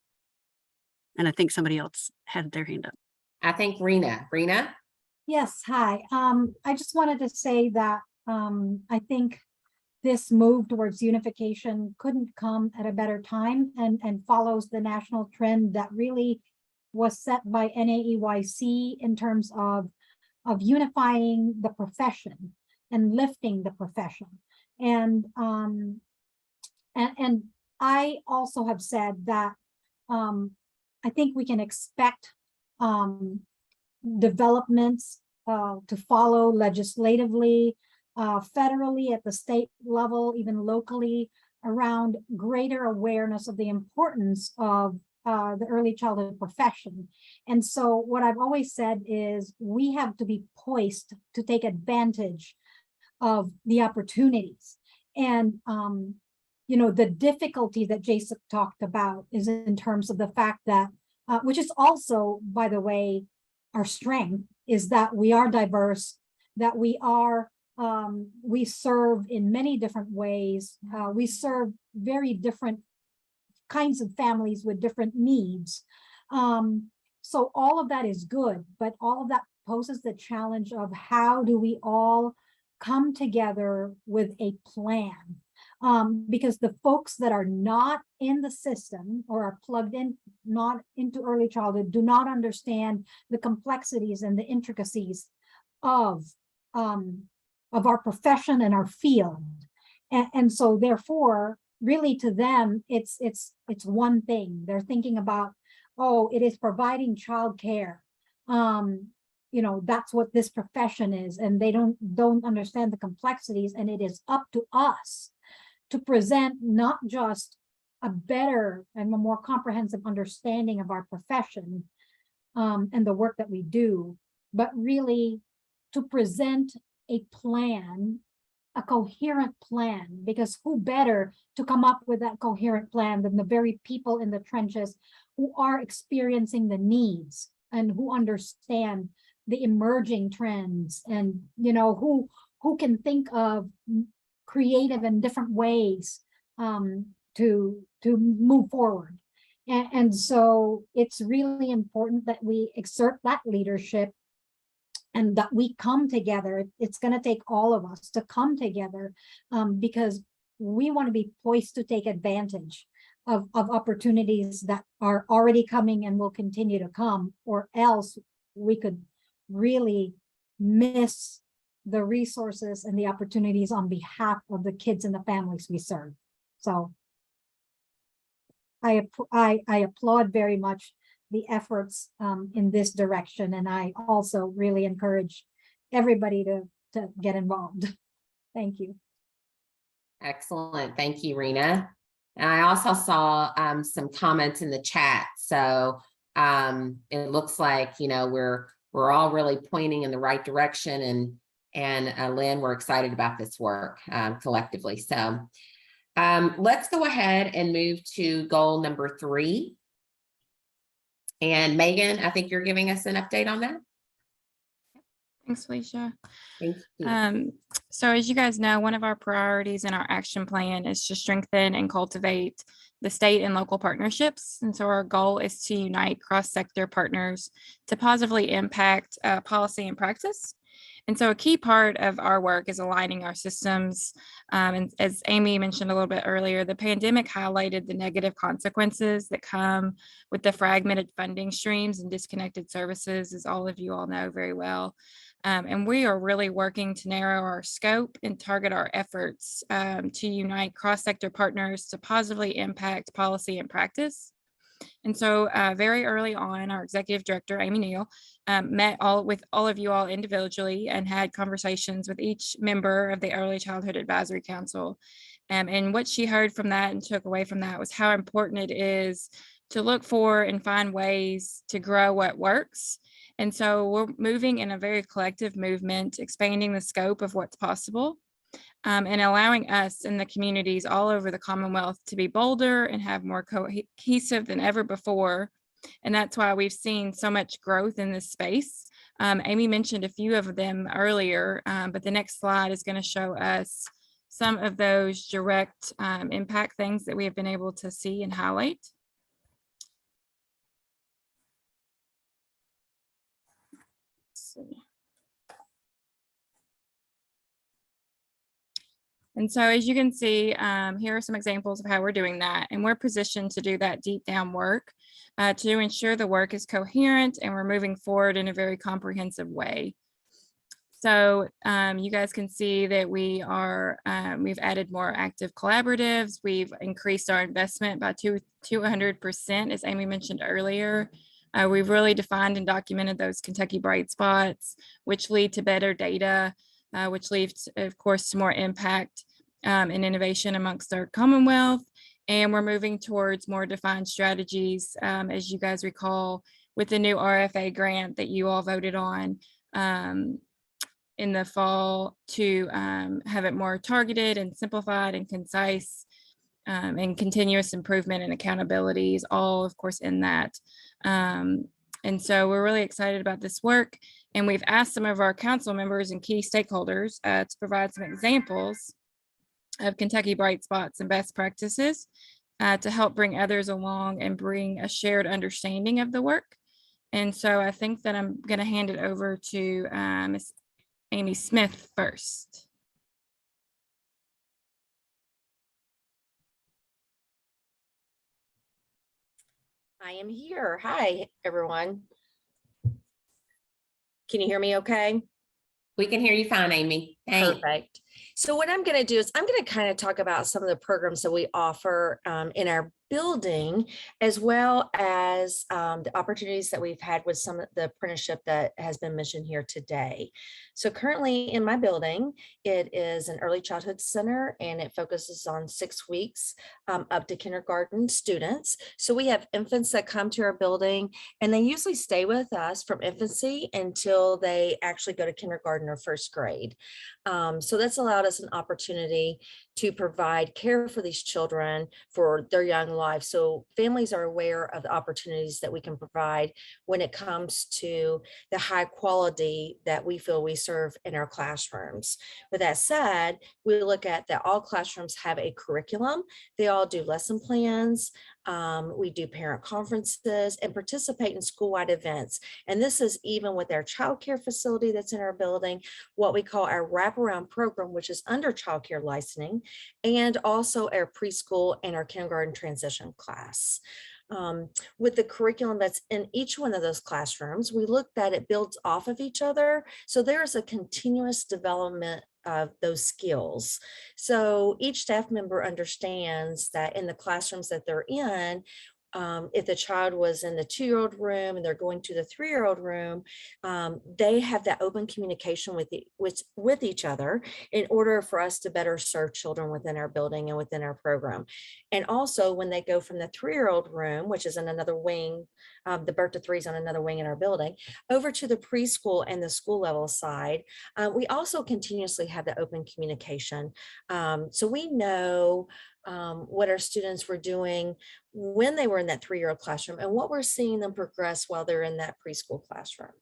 Speaker 11: And I think somebody else had their hand up.
Speaker 4: I think Rena.
Speaker 8: Yes, hi. I just wanted to say that I think this move towards unification couldn't come at a better time and follows the national trend that really was set by NAEYC in terms of unifying the profession and lifting the profession. And I also have said that I think we can expect developments to follow legislatively, federally at the state level, even locally, around greater awareness of the importance of the early childhood profession. And so what I've always said is we have to be poised to take advantage of the opportunities. And you know, the difficulty that Jason talked about is in terms of the fact that, which is also, by the way, our strength, is that we are diverse, that we are, we serve in many different ways. We serve very different kinds of families with different needs. So all of that is good, but all of that poses the challenge of how do we all come together with a plan? Because the folks that are not in the system or are plugged in, not into early childhood, do not understand the complexities and the intricacies of our profession and our field. And so therefore, really to them, it's one thing. They're thinking about, oh, it is providing childcare. You know, that's what this profession is. And they don't understand the complexities. And it is up to us to present not just a better and a more comprehensive understanding of our profession and the work that we do, but really to present a plan, a coherent plan, because who better to come up with that coherent plan than the very people in the trenches who are experiencing the needs and who understand the emerging trends, and you know, who can think of creative and different ways to move forward. And so it's really important that we exert that leadership and that we come together. It's going to take all of us to come together, because we want to be poised to take advantage of opportunities that are already coming and will continue to come, or else we could really miss the resources and the opportunities on behalf of the kids and the families we serve. So I applaud very much the efforts in this direction, and I also really encourage everybody to get involved. Thank you.
Speaker 4: Excellent. Thank you, Rena. And I also saw some comments in the chat. So it looks like, you know, we're all really pointing in the right direction, and Lynn, we're excited about this work collectively. So let's go ahead and move to goal number 3. And Megan, I think you're giving us an update on that.
Speaker 3: Thanks, Felicia.
Speaker 4: Thank you.
Speaker 3: So as you guys know, one of our priorities in our action plan is to strengthen and cultivate the state and local partnerships. And so our goal is to unite cross-sector partners to positively impact policy and practice. And so a key part of our work is aligning our systems. And as Amy mentioned a little bit earlier, the pandemic highlighted the negative consequences that come with the fragmented funding streams and disconnected services, as all of you all know very well. And we are really working to narrow our scope and target our efforts to unite cross-sector partners to positively impact policy and practice. And so very early on, our executive director, Amy Neal, met with all of you all individually and had conversations with each member of the Early Childhood Advisory Council. And what she heard from that and took away from that was how important it is to look for and find ways to grow what works. And so we're moving in a very collective movement, expanding the scope of what's possible, and allowing us in the communities all over the Commonwealth to be bolder and have more cohesive than ever before. And that's why we've seen so much growth in this space. Amy mentioned a few of them earlier, but the next slide is going to show us some of those direct impact things that we have been able to see and highlight. And so as you can see, here are some examples of how we're doing that. And we're positioned to do that deep down work to ensure the work is coherent and we're moving forward in a very comprehensive way. So you guys can see that we've added more active collaboratives. We've increased our investment by 200%, as Amy mentioned earlier. We've really defined and documented those Kentucky bright spots, which lead to better data, which leads, of course, to more impact and innovation amongst our Commonwealth. And we're moving towards more defined strategies, as you guys recall, with the new RFA grant that you all voted on in the fall to have it more targeted and simplified and concise, and continuous improvement and accountability is all, of course, in that. And so we're really excited about this work. And we've asked some of our council members and key stakeholders to provide some examples of Kentucky bright spots and best practices to help bring others along and bring a shared understanding of the work. And so I think that I'm going to hand it over to Ms. Amy Smith first.
Speaker 15: I am here. Hi, everyone. Can you hear me okay?
Speaker 4: We can hear you fine, Amy. Thanks.
Speaker 15: Perfect. So what I'm going to do is I'm going to kind of talk about some of the programs that we offer in our building, as well as the opportunities that we've had with some of the apprenticeship that has been mentioned here today. So currently in my building, it is an early childhood center, and it focuses on 6 weeks up to kindergarten students. So we have infants that come to our building, and they usually stay with us from infancy until they actually go to kindergarten or first grade. So that's allowed us an opportunity to provide care for these children for their young lives. So families are aware of the opportunities that we can provide when it comes to the high quality that we feel we serve in our classrooms. With that said, we look at that all classrooms have a curriculum. They all do lesson plans. We do parent conferences and participate in school-wide events. And this is even with our childcare facility that's in our building, what we call our wraparound program, which is under childcare licensing, and also our preschool and our kindergarten transition class. With the curriculum that's in each one of those classrooms, we looked at it builds off of each other. So there's a continuous development of those skills. So each staff member understands that in the classrooms that they're in, if the child was in the 2-year-old room and they're going to the 3-year-old room, they have that open communication with each other in order for us to better serve children within our building and within our program. And also when they go from the 3-year-old room, which is in another wing, the birth to 3 is on another wing in our building, over to the preschool and the school level side, we also continuously have the open communication. So we know what our students were doing when they were in that 3-year-old classroom and what we're seeing them progress while they're in that preschool classroom.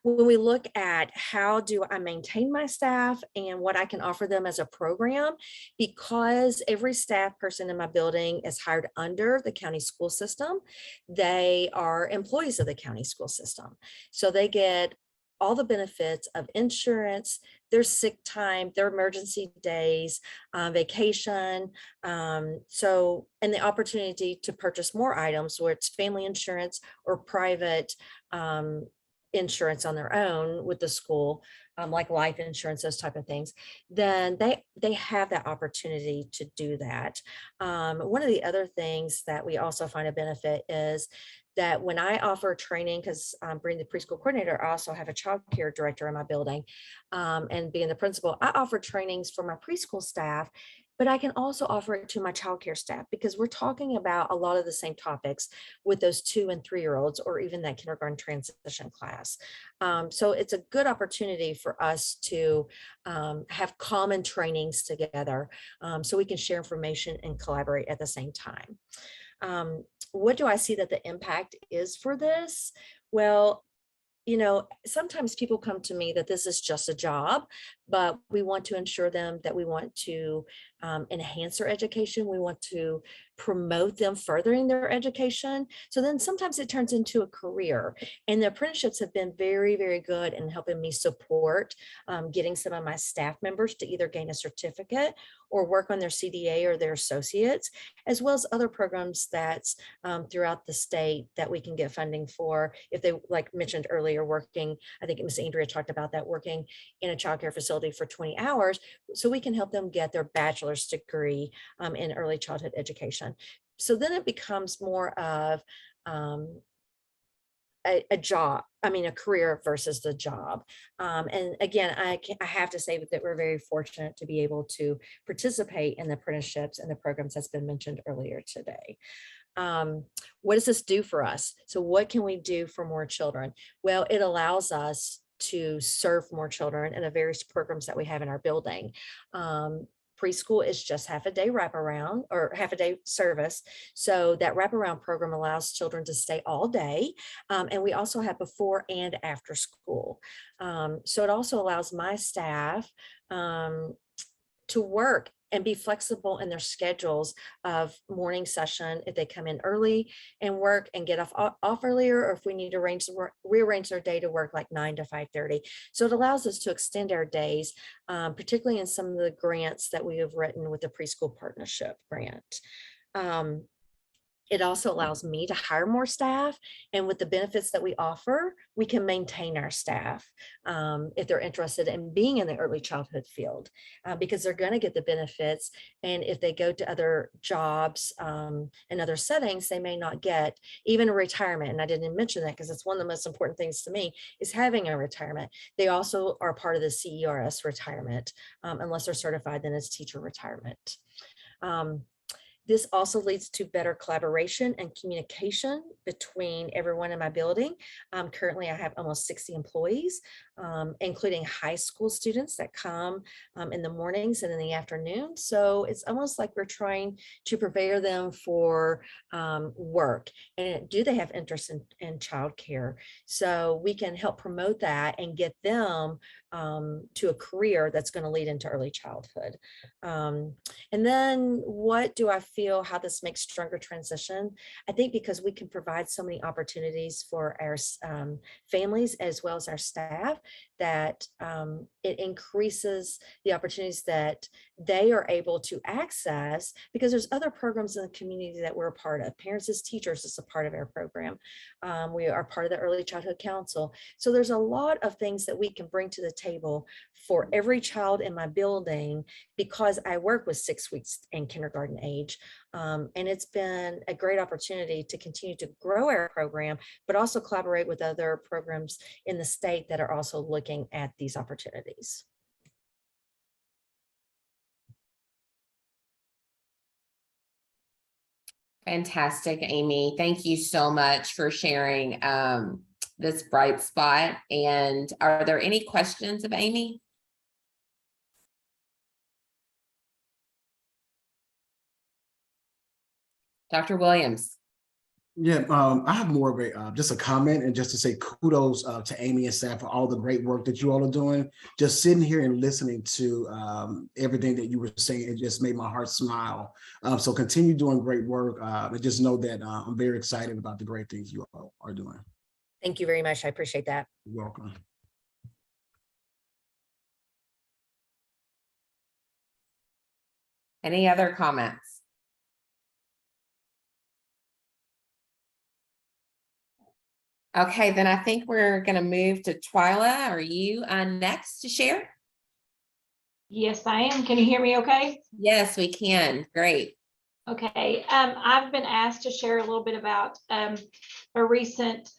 Speaker 15: When we look at how do I maintain my staff and what I can offer them as a program, because every staff person in my building is hired under the county school system, they are employees of the county school system. So they get all the benefits of insurance, their sick time, their emergency days, vacation. And the opportunity to purchase more items, where it's family insurance or private insurance on their own with the school, like life insurance, those type of things, then they have that opportunity to do that. One of the other things that we also find a benefit is that when I offer training, because being the preschool coordinator, I also have a child care director in my building, and being the principal, I offer trainings for my preschool staff, but I can also offer it to my childcare staff because we're talking about a lot of the same topics with those 2- and 3-year-olds, or even that kindergarten transition class. So it's a good opportunity for us to have common trainings together, so we can share information and collaborate at the same time. What do I see that the impact is for this? Well, you know, sometimes people come to me that this is just a job, but we want to ensure them that we want to enhance their education. We want to promote them furthering their education. So then sometimes it turns into a career, and the apprenticeships have been very, very good in helping me support getting some of my staff members to either gain a certificate or work on their CDA or their associates, as well as other programs that's throughout the state that we can get funding for. If they, like mentioned earlier, working, I think Ms. Andrea talked about that, working in a childcare facility for 20 hours, so we can help them get their bachelor's degree in early childhood education. So then it becomes more of a job, a career versus the job. And again, I have to say that we're very fortunate to be able to participate in the apprenticeships and the programs that's been mentioned earlier today. What does this do for us? So what can we do for more children? Well, it allows us to serve more children in the various programs that we have in our building. Preschool is just half a day wraparound or half a day service. So that wraparound program allows children to stay all day. And we also have before and after school. So it also allows my staff to work and be flexible in their schedules of morning session if they come in early and work and get off earlier, or if we need to rearrange their day to work like 9 to 5:30. So it allows us to extend our days, particularly in some of the grants that we have written with the preschool partnership grant. It also allows me to hire more staff, and with the benefits that we offer, we can maintain our staff if they're interested in being in the early childhood field, because they're going to get the benefits. And if they go to other jobs in other settings, they may not get even a retirement. And I didn't mention that because it's one of the most important things to me is having a retirement. They also are part of the CERS retirement. Unless they're certified, then it's teacher retirement. This also leads to better collaboration and communication between everyone in my building. Currently, I have almost 60 employees, including high school students that come in the mornings and in the afternoon. So it's almost like we're trying to prepare them for work. And do they have interest in childcare? So we can help promote that and get them to a career that's going to lead into early childhood. And then what do I feel how this makes stronger transition? I think because we can provide so many opportunities for our families as well as our staff, that it increases the opportunities that they are able to access, because there's other programs in the community that we're a part of. Parents as Teachers is a part of our program. We are part of the Early Childhood Council. So there's a lot of things that we can bring to the table for every child in my building, because I work with 6 weeks in kindergarten age. And it's been a great opportunity to continue to grow our program, but also collaborate with other programs in the state that are also looking at these opportunities.
Speaker 4: Fantastic, Amy. Thank you so much for sharing this bright spot. And are there any questions of Amy? Dr. Williams.
Speaker 6: Yeah, I have more of a just a comment, and just to say kudos to Amy and staff for all the great work that you all are doing. Just sitting here and listening to everything that you were saying, it just made my heart smile. So continue doing great work. And just know that I'm very excited about the great things you all are doing.
Speaker 15: Thank you very much. I appreciate that.
Speaker 6: You're welcome.
Speaker 4: Any other comments? Okay, then I think we're going to move to Twyla. Are you next to share?
Speaker 16: Yes, I am. Can you hear me okay?
Speaker 4: Yes, we can. Great.
Speaker 16: Okay. I've been asked to share a little bit about a recent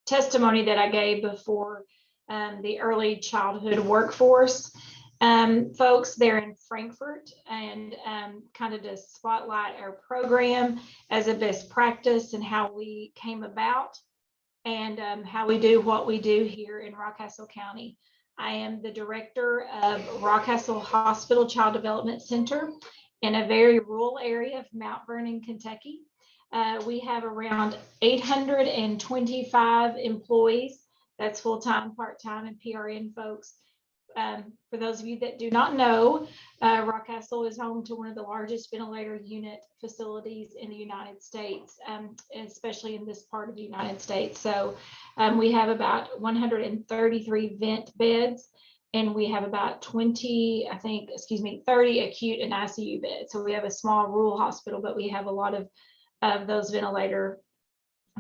Speaker 16: testimony that I gave before the early childhood workforce folks there in Frankfurt, and kind of to spotlight our program as a best practice and how we came about, and how we do what we do here in Rockcastle County. I am the director of Rockcastle Hospital Child Development Center in a very rural area of Mount Vernon, Kentucky. We have around 825 employees. That's full-time, part-time, and PRN folks. For those of you that do not know, Rockcastle is home to one of the largest ventilator unit facilities in the United States, especially in this part of the United States. So we have about 133 vent beds, and we have about 30 acute and ICU beds. So we have a small rural hospital, but we have a lot of those ventilator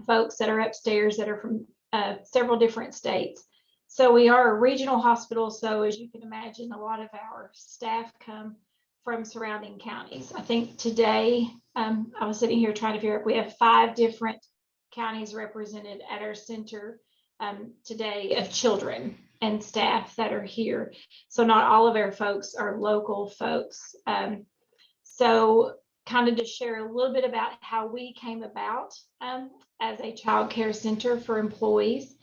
Speaker 16: folks that are upstairs that are from several different states. So we are a regional hospital. So as you can imagine, a lot of our staff come from surrounding counties. I think today, I was sitting here trying to figure out, we have 5 different counties represented at our center today of children and staff that are here. So not all of our folks are local folks. So kind of to share a little bit about how we came about as a child care center for employees.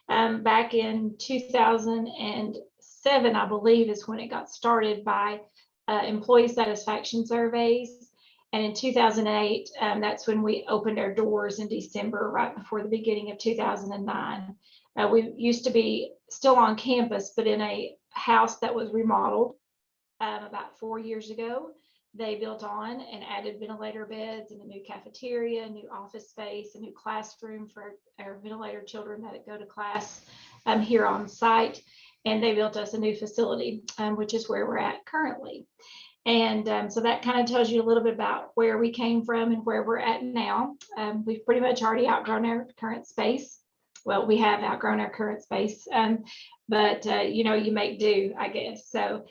Speaker 16: Back in 2007, I believe, is when it got started by employee satisfaction surveys. And in 2008, that's when we opened our doors in December, right before the beginning of 2009. We used to be still on campus, but in a house that was remodeled about 4 years ago. They built on and added ventilator beds and a new cafeteria, a new office space, a new classroom for our ventilator children that go to class here on site. And they built us a new facility, which is where we're at currently. And so that kind of tells you a little bit about where we came from and where we're at now. We've pretty much already outgrown our current space. Well, we have outgrown our current space, but you make do, I guess. So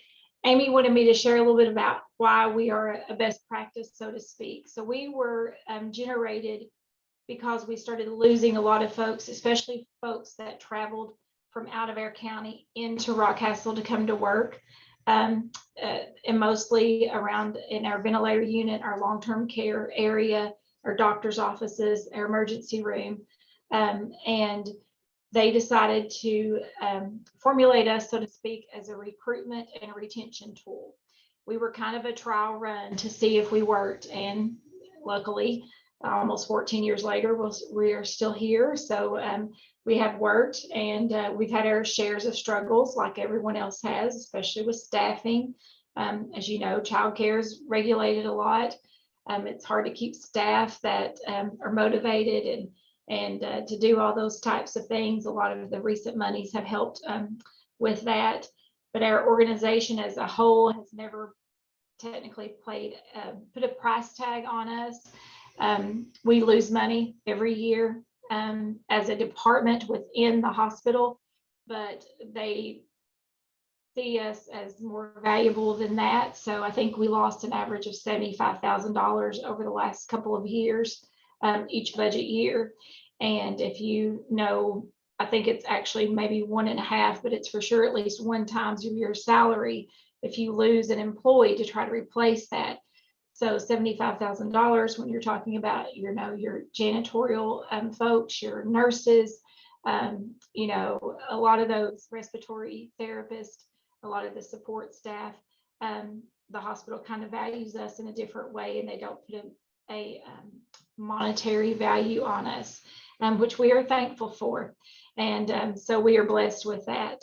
Speaker 16: Amy wanted me to share a little bit about why we are a best practice, so to speak. So we were generated because we started losing a lot of folks, especially folks that traveled from out of our county into Rockcastle to come to work, and mostly around in our ventilator unit, our long-term care area, our doctor's offices, our emergency room. And they decided to formulate us, so to speak, as a recruitment and a retention tool. We were kind of a trial run to see if we worked, and luckily, almost 14 years later, we are still here. So we have worked, and we've had our shares of struggles like everyone else has, especially with staffing. As you know, childcare is regulated a lot. It's hard to keep staff that are motivated and to do all those types of things. A lot of the recent monies have helped with that. But our organization as a whole has never technically put a price tag on us. We lose money every year as a department within the hospital, but they see us as more valuable than that. So I think we lost an average of $75,000 over the last couple of years, each budget year. And if you know, I think it's actually maybe 1.5, but it's for sure at least 1 times your year's salary if you lose an employee to try to replace that. So $75,000 when you're talking about, you know, your janitorial folks, your nurses, you know, a lot of those respiratory therapists, a lot of the support staff, the hospital kind of values us in a different way, and they don't put a monetary value on us, which we are thankful for. And so we are blessed with that.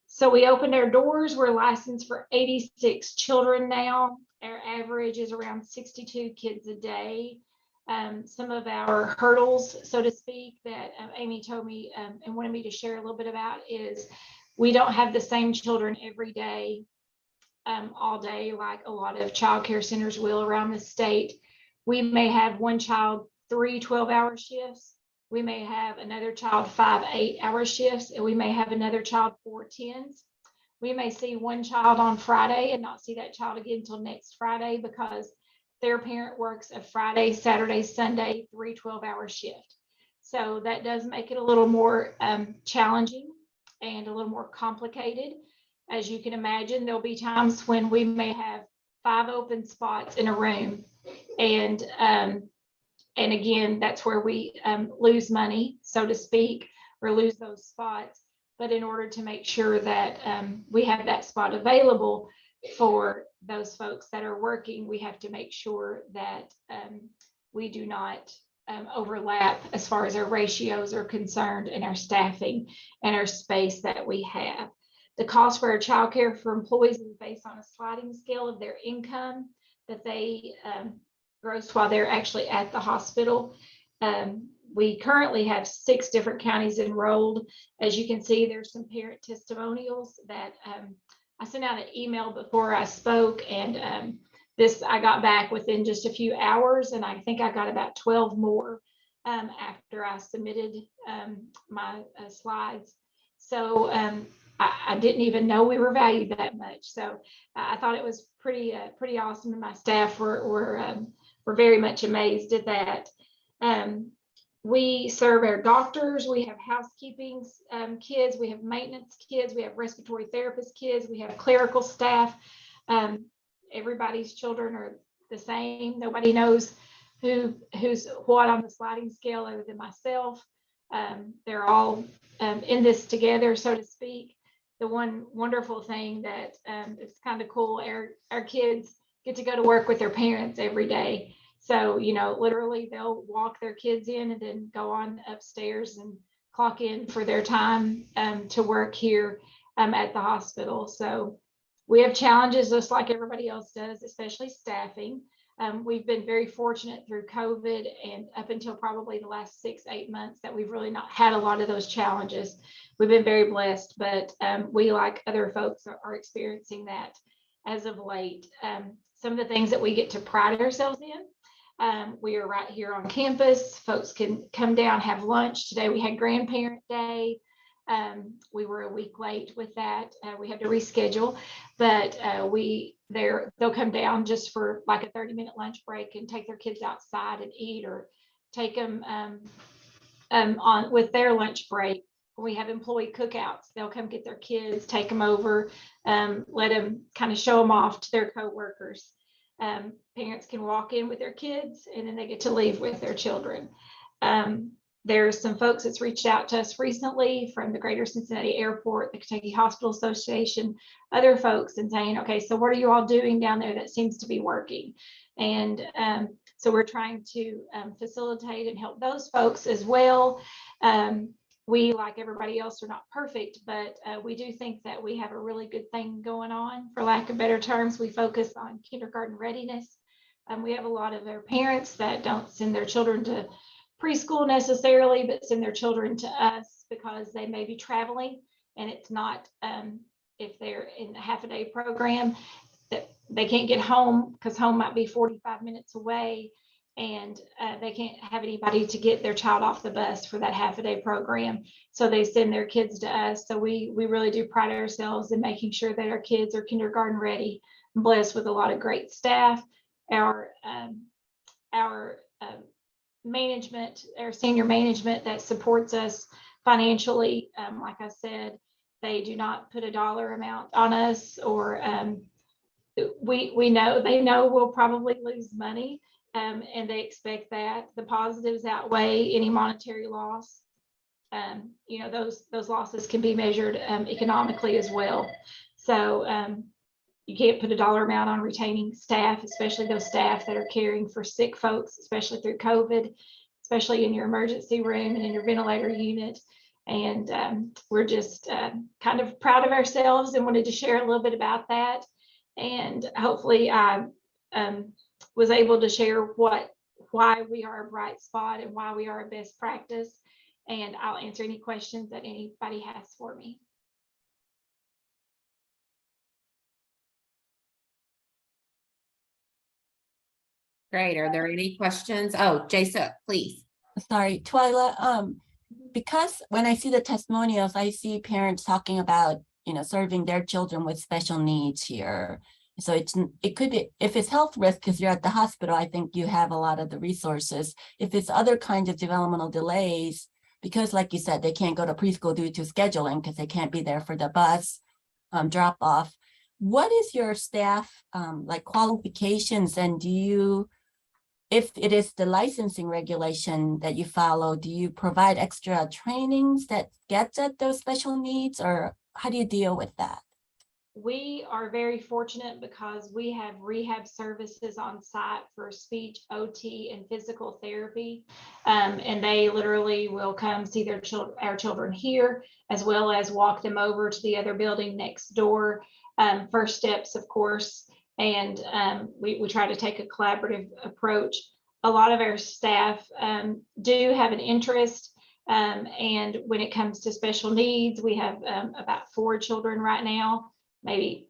Speaker 16: So we opened our doors. We're licensed for 86 children now. Our average is around 62 kids a day. Some of our hurdles, so to speak, that Amy told me and wanted me to share a little bit about is we don't have the same children every day, all day, like a lot of childcare centers will around the state. We may have one child 3 12-hour shifts. We may have another child 5 8-hour shifts, and we may have another child 4 10s. We may see one child on Friday and not see that child again until next Friday because their parent works a Friday, Saturday, Sunday, 3 12-hour shift. So that does make it a little more challenging and a little more complicated. As you can imagine, there'll be times when we may have 5 open spots in a room. And again, that's where we lose money, so to speak, or lose those spots. But in order to make sure that we have that spot available for those folks that are working, we have to make sure that we do not overlap as far as our ratios are concerned and our staffing and our space that we have. The cost for our childcare for employees is based on a sliding scale of their income that they gross while they're actually at the hospital. We currently have 6 different counties enrolled. As you can see, there's some parent testimonials that I sent out an email before I spoke, and this I got back within just a few hours, and I think I got about 12 more after I submitted my slides. So I didn't even know we were valued that much. So I thought it was pretty awesome, and my staff were very much amazed at that. We serve our doctors, we have housekeeping kids, we have maintenance kids, we have respiratory therapist kids, we have clerical staff. Everybody's children are the same. Nobody knows who's what on the sliding scale other than myself. They're all in this together, so to speak. The one wonderful thing that is kind of cool, our kids get to go to work with their parents every day. So, you know, literally they'll walk their kids in and then go on upstairs and clock in for their time to work here at the hospital. So we have challenges just like everybody else does, especially staffing. We've been very fortunate through COVID and up until probably the last 6 8 months that we've really not had a lot of those challenges. We've been very blessed, but we, like other folks, are experiencing that as of late. Some of the things that we get to pride ourselves in. We are right here on campus. Folks can come down, have lunch. Today we had Grandparent Day. We were a week late with that. We had to reschedule, but they'll come down just for like a 30-minute lunch break and take their kids outside and eat, or take them on with their lunch break. We have employee cookouts. They'll come get their kids, take them over, let them kind of show them off to their coworkers. Parents can walk in with their kids and then they get to leave with their children. There's some folks that's reached out to us recently from the Greater Cincinnati Airport, the Kentucky Hospital Association, other folks, and saying, okay, so what are you all doing down there that seems to be working? And so we're trying to facilitate and help those folks as well. We, like everybody else, are not perfect, but we do think that we have a really good thing going on. For lack of better terms, we focus on kindergarten readiness. We have a lot of their parents that don't send their children to preschool necessarily, but send their children to us because they may be traveling, and it's not, if they're in a half a day program, that they can't get home because home might be 45 minutes away, and they can't have anybody to get their child off the bus for that half a day program. So they send their kids to us. So we really do pride ourselves in making sure that our kids are kindergarten ready, blessed with a lot of great staff. Our management, our senior management that supports us financially, like I said, they do not put a dollar amount on us, or we know, they know we'll probably lose money, and they expect that. The positives outweigh any monetary loss. You know, those losses can be measured economically as well. So you can't put a dollar amount on retaining staff, especially those staff that are caring for sick folks, especially through COVID, especially in your emergency room and in your ventilator unit. And we're just kind of proud of ourselves and wanted to share a little bit about that. And hopefully I was able to share why we are a bright spot and why we are a best practice. And I'll answer any questions that anybody has for me.
Speaker 4: Great. Are there any questions? Oh, Jason, please.
Speaker 14: Sorry, Twyla, because when I see the testimonials, I see parents talking about, serving their children with special needs here. So it could be, if it's health risk because you're at the hospital, I think you have a lot of the resources. If it's other kinds of developmental delays, because like you said, they can't go to preschool due to scheduling because they can't be there for the bus drop off. What is your staff like qualifications, and do you, if it is the licensing regulation that you follow, do you provide extra trainings that gets at those special needs, or how do you deal with that?
Speaker 16: We are very fortunate because we have rehab services on site for speech, OT, and physical therapy. And they literally will come see our children here, as well as walk them over to the other building next door. First steps, of course. And we try to take a collaborative approach. A lot of our staff do have an interest. And when it comes to special needs, we have about 4 children right now, maybe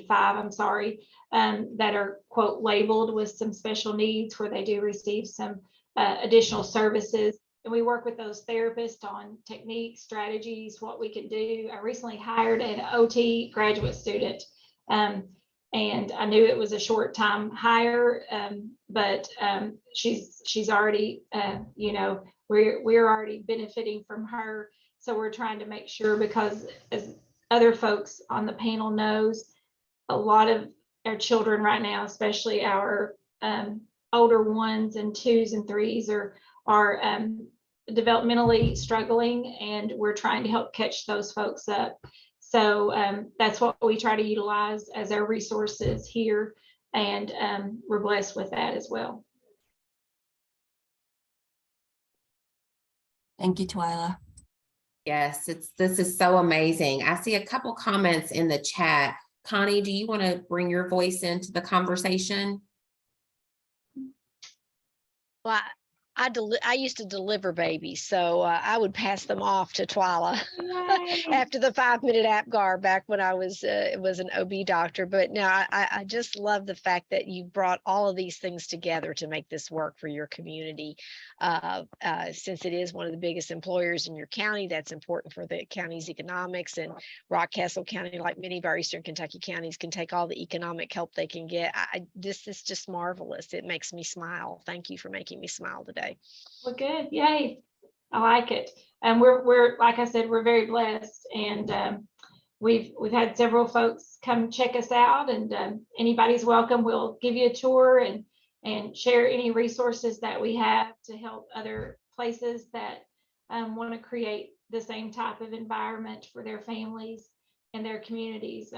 Speaker 16: 5, I'm sorry, that are, quote, labeled with some special needs where they do receive some additional services. And we work with those therapists on techniques, strategies, what we can do. I recently hired an OT graduate student. And I knew it was a short time hire, but she's already, we're already benefiting from her. So we're trying to make sure, because as other folks on the panel knows, a lot of our children right now, especially our older 1s and 2s and 3s are developmentally struggling, and we're trying to help catch those folks up. So that's what we try to utilize as our resources here, and we're blessed with that as well.
Speaker 14: Thank you, Twyla.
Speaker 4: Yes, this is so amazing. I see a couple comments in the chat. Connie, do you want to bring your voice into the conversation?
Speaker 17: Well, I used to deliver babies, so I would pass them off to Twyla after the 5-minute APGAR back when I was an OB doctor. But no, I just love the fact that you brought all of these things together to make this work for your community. Since it is one of the biggest employers in your county, that's important for the county's economics. And Rockcastle County, like many of our Eastern Kentucky counties, can take all the economic help they can get. This is just marvelous. It makes me smile. Thank you for making me smile today.
Speaker 16: Well, good. Yay. I like it. And we're like I said, we're very blessed. And we've had several folks come check us out, and anybody's welcome. We'll give you a tour and share any resources that we have to help other places that want to create the same type of environment for their families and their communities.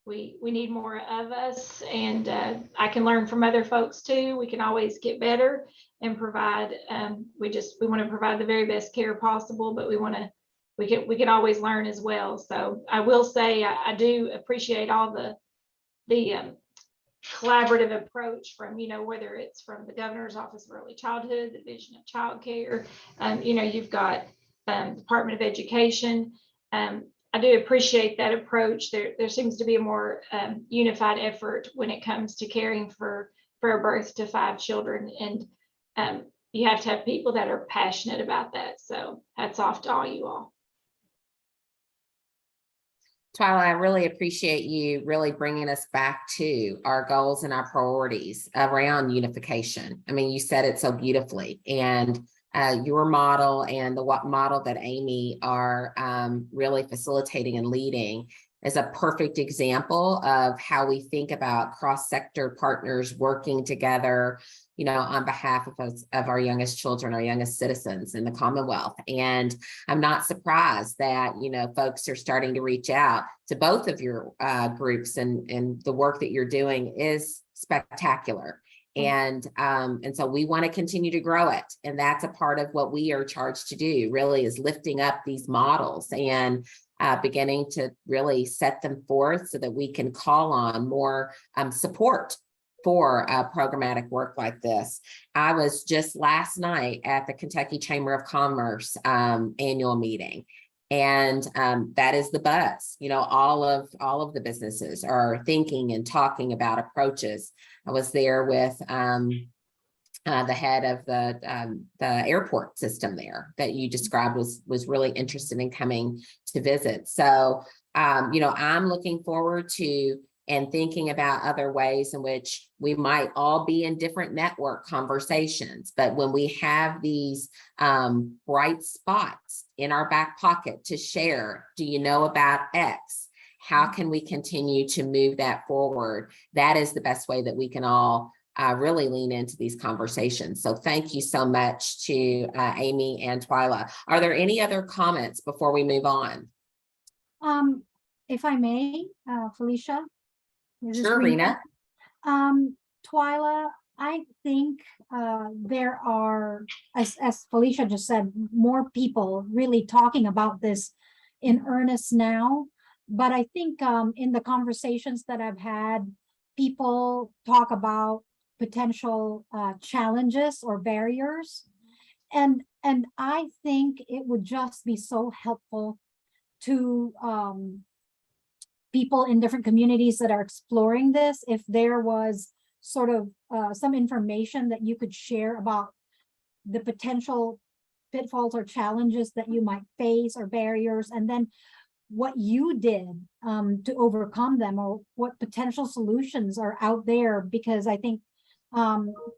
Speaker 16: We need more of us, and I can learn from other folks too. We can always get better and provide. We want to provide the very best care possible, but we can always learn as well. So I will say I do appreciate all the collaborative approach from, whether it's from the Governor's Office of Early Childhood, the Division of Child Care, you've got Department of Education. I do appreciate that approach. There seems to be a more unified effort when it comes to caring for a birth to 5 children. And you have to have people that are passionate about that. So hats off to all you all.
Speaker 4: Twyla, I really appreciate you really bringing us back to our goals and our priorities around unification. I mean, you said it so beautifully, and your model and the model that Amy are really facilitating and leading is a perfect example of how we think about cross-sector partners working together, on behalf of us, of our youngest children, our youngest citizens in the Commonwealth. And I'm not surprised that, folks are starting to reach out to both of your groups, and the work that you're doing is spectacular. And so we want to continue to grow it. And that's a part of what we are charged to do, really, is lifting up these models and beginning to really set them forth so that we can call on more support for programmatic work like this. I was just last night at the Kentucky Chamber of Commerce annual meeting. And that is the buzz. All of the businesses are thinking and talking about approaches. I was there with the head of the airport system there that you described was really interested in coming to visit. So, I'm looking forward to and thinking about other ways in which we might all be in different network conversations. But when we have these bright spots in our back pocket to share, do you know about X? How can we continue to move that forward? That is the best way that we can all really lean into these conversations. So thank you so much to Amy and Twyla. Are there any other comments before we move on?
Speaker 8: If I may, Felicia.
Speaker 4: Sure, Rena.
Speaker 8: Twyla, I think there are, as Felicia just said, more people really talking about this in earnest now. But I think in the conversations that I've had, people talk about potential challenges or barriers. And I think it would just be so helpful to people in different communities that are exploring this, if there was sort of some information that you could share about the potential pitfalls or challenges that you might face or barriers, and then what you did to overcome them, or what potential solutions are out there. Because I think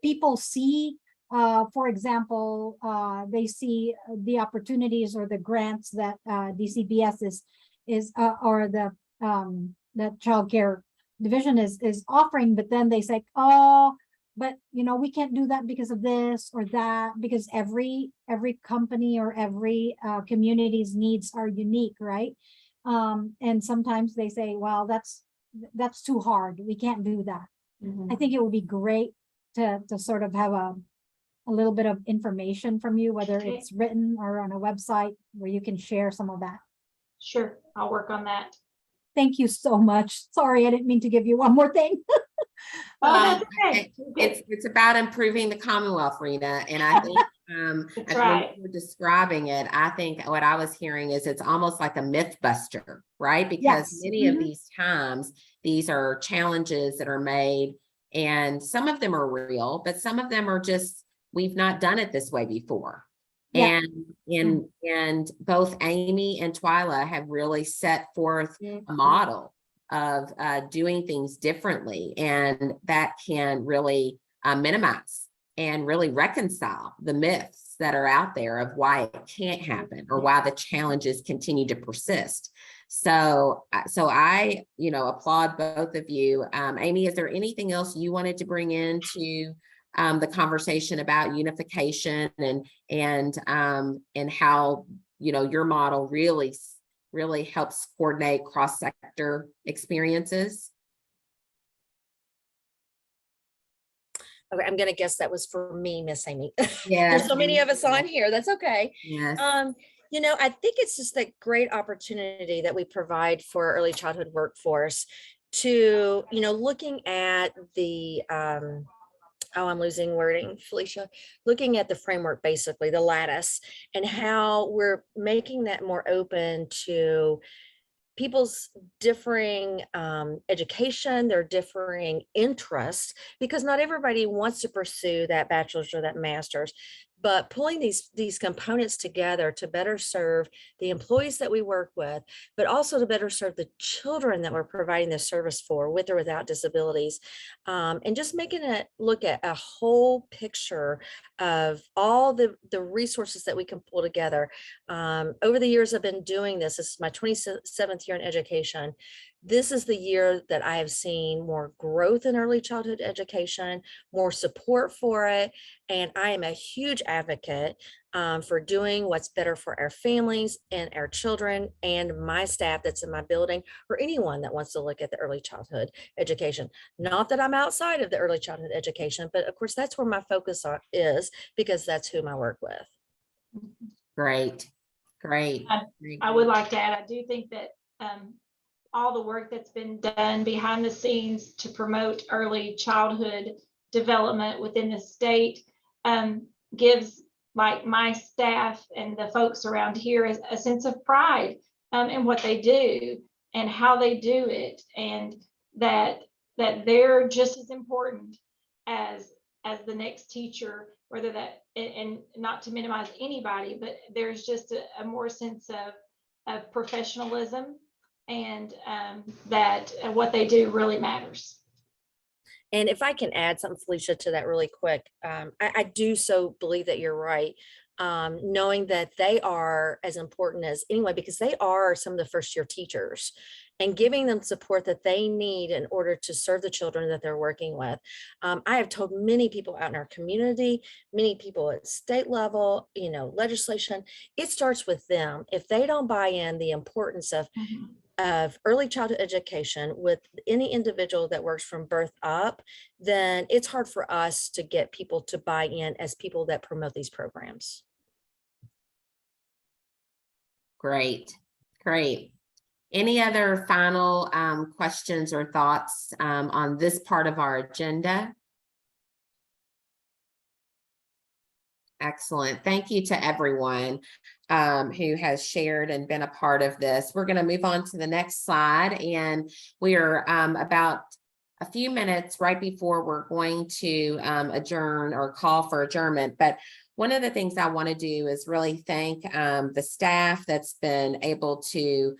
Speaker 8: people see, for example, they see the opportunities or the grants that DCBS or the Child Care Division is offering, but then they say, oh, but we can't do that because of this or that, because every company or every community's needs are unique, right? And sometimes they say, well, that's too hard, we can't do that. I think it would be great to sort of have a little bit of information from you, whether it's written or on a website where you can share some of that.
Speaker 16: Sure, I'll work on that.
Speaker 8: Thank you so much. Sorry, I didn't mean to give you one more thing.
Speaker 16: Oh, that's okay.
Speaker 4: It's about improving the Commonwealth, Rena, and I think
Speaker 16: That's
Speaker 4: as
Speaker 16: right.
Speaker 4: you were describing it, I think what I was hearing is it's almost like a myth buster, right? Because
Speaker 8: Yes.
Speaker 4: many of these times, these are challenges that are made, and some of them are real, but some of them are just, we've not done it this way before.
Speaker 8: Yeah.
Speaker 4: And both Amy and Twyla have really set forth a model of doing things differently, and that can really minimize and really reconcile the myths that are out there of why it can't happen or why the challenges continue to persist. So I, applaud both of you. Amy, is there anything else you wanted to bring into the conversation about unification and how, your model really helps coordinate cross-sector experiences?
Speaker 15: Okay, I'm gonna guess that was for me, Miss Amy.
Speaker 4: Yeah.
Speaker 15: There's so many of us on here. That's okay.
Speaker 4: Yes.
Speaker 15: I think it's just that great opportunity that we provide for our early childhood workforce to, looking at the I'm losing wording, Felicia, looking at the framework, basically the lattice, and how we're making that more open to people's differing education, their differing interests, because not everybody wants to pursue that bachelor's or that master's, but pulling these components together to better serve the employees that we work with, but also to better serve the children that we're providing this service for, with or without disabilities, and just making it look at a whole picture of all the resources that we can pull together. Over the years I've been doing this. This is my 27th year in education. This is the year that I have seen more growth in early childhood education, more support for it. And I am a huge advocate for doing what's better for our families and our children and my staff that's in my building, or anyone that wants to look at the early childhood education. Not that I'm outside of the early childhood education, but of course that's where my focus is, because that's whom I work with.
Speaker 4: Great.
Speaker 16: I would like to add, I do think that all the work that's been done behind the scenes to promote early childhood development within the state gives my staff and the folks around here a sense of pride in what they do and how they do it, and that they're just as important as the next teacher, whether that, and not to minimize anybody, but there's just a more sense of professionalism, and that what they do really matters.
Speaker 15: And if I can add something, Felicia, to that really quick, I do so believe that you're right. Knowing that they are as important as anyone, because they are some of the first year teachers, and giving them support that they need in order to serve the children that they're working with. I have told many people out in our community, many people at state level, legislation, it starts with them. If they don't buy in the importance of early childhood education with any individual that works from birth up, then it's hard for us to get people to buy in as people that promote these programs.
Speaker 4: Great. Any other final questions or thoughts on this part of our agenda? Excellent. Thank you to everyone who has shared and been a part of this. We're going to move on to the next slide, and we are about a few minutes right before we're going to adjourn or call for adjournment. But one of the things I want to do is really thank the staff that's been able to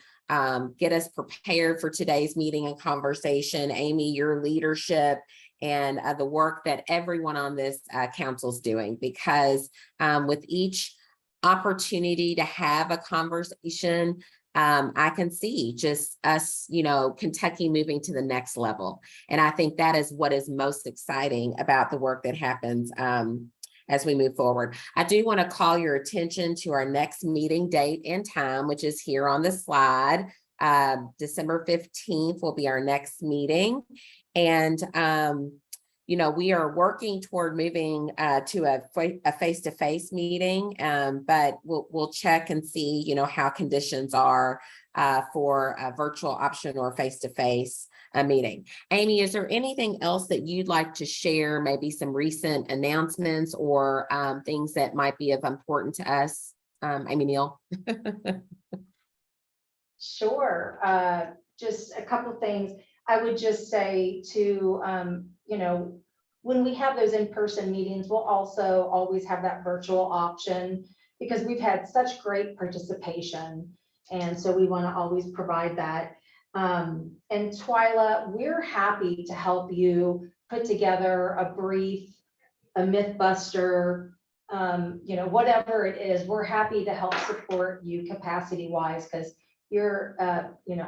Speaker 4: get us prepared for today's meeting and conversation. Amy, your leadership and the work that everyone on this council is doing, because with each opportunity to have a conversation, I can see just us, Kentucky moving to the next level. And I think that is what is most exciting about the work that happens as we move forward. I do want to call your attention to our next meeting date and time, which is here on the slide. December 15th will be our next meeting. And, we are working toward moving to a face-to-face meeting, but we'll check and see, how conditions are for a virtual option or face-to-face meeting. Amy, is there anything else that you'd like to share? Maybe some recent announcements or things that might be of importance to us? Amy Neal.
Speaker 2: Sure. Just a couple things. I would just say to, when we have those in-person meetings, we'll also always have that virtual option, because we've had such great participation. And so we want to always provide that. And Twyla, we're happy to help you put together a brief a Mythbuster, whatever it is, we're happy to help support you capacity wise, because you're,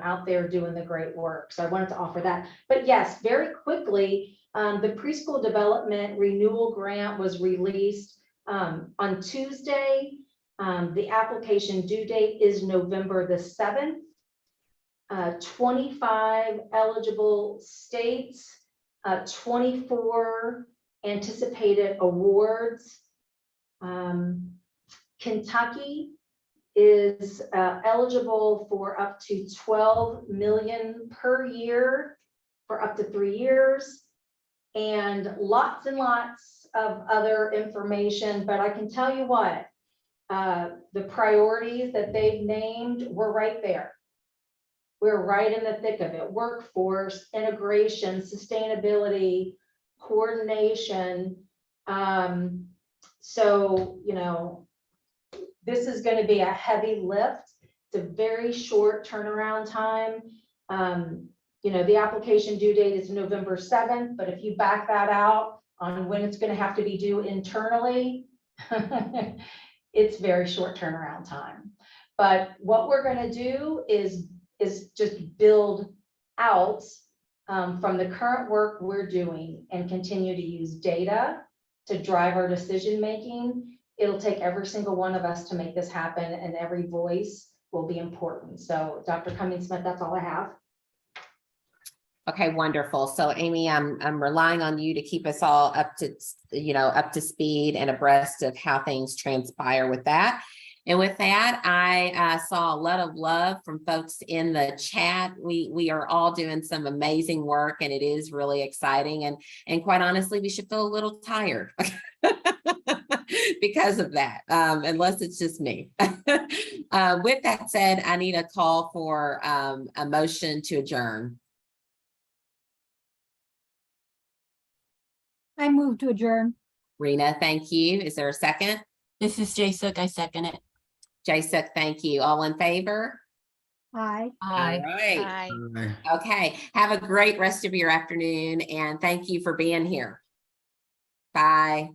Speaker 2: out there doing the great work. So I wanted to offer that. But yes, very quickly, the preschool development renewal grant was released on Tuesday. The application due date is November the 7th. 25 eligible states, 24 anticipated awards. Kentucky is eligible for up to 12 million per year for up to 3 years, and lots of other information. But I can tell you what, the priorities that they've named, we're right there. We're right in the thick of it. Workforce, integration, sustainability, coordination. So, this is going to be a heavy lift. It's a very short turnaround time. The application due date is November 7th, but if you back that out on when it's going to have to be due internally, it's very short turnaround time. But what we're going to do is just build out from the current work we're doing and continue to use data to drive our decision making. It'll take every single one of us to make this happen, and every voice will be important. So Dr. Cummings-Smith, that's all I have.
Speaker 4: Okay, wonderful. So Amy, I'm relying on you to keep us all up to speed and abreast of how things transpire with that. And with that, I saw a lot of love from folks in the chat. We are all doing some amazing work, and it is really exciting. And quite honestly, we should feel a little tired because of that, unless it's just me. With that said, I need a call for a motion to adjourn.
Speaker 8: I move to adjourn.
Speaker 4: Rena, thank you. Is there a second?
Speaker 14: This is Jay Sook. I second it.
Speaker 4: Jay Sook, thank you. All in favor?
Speaker 8: Aye.
Speaker 4: All right. Okay. Have a great rest of your afternoon, and thank you for being here. Bye.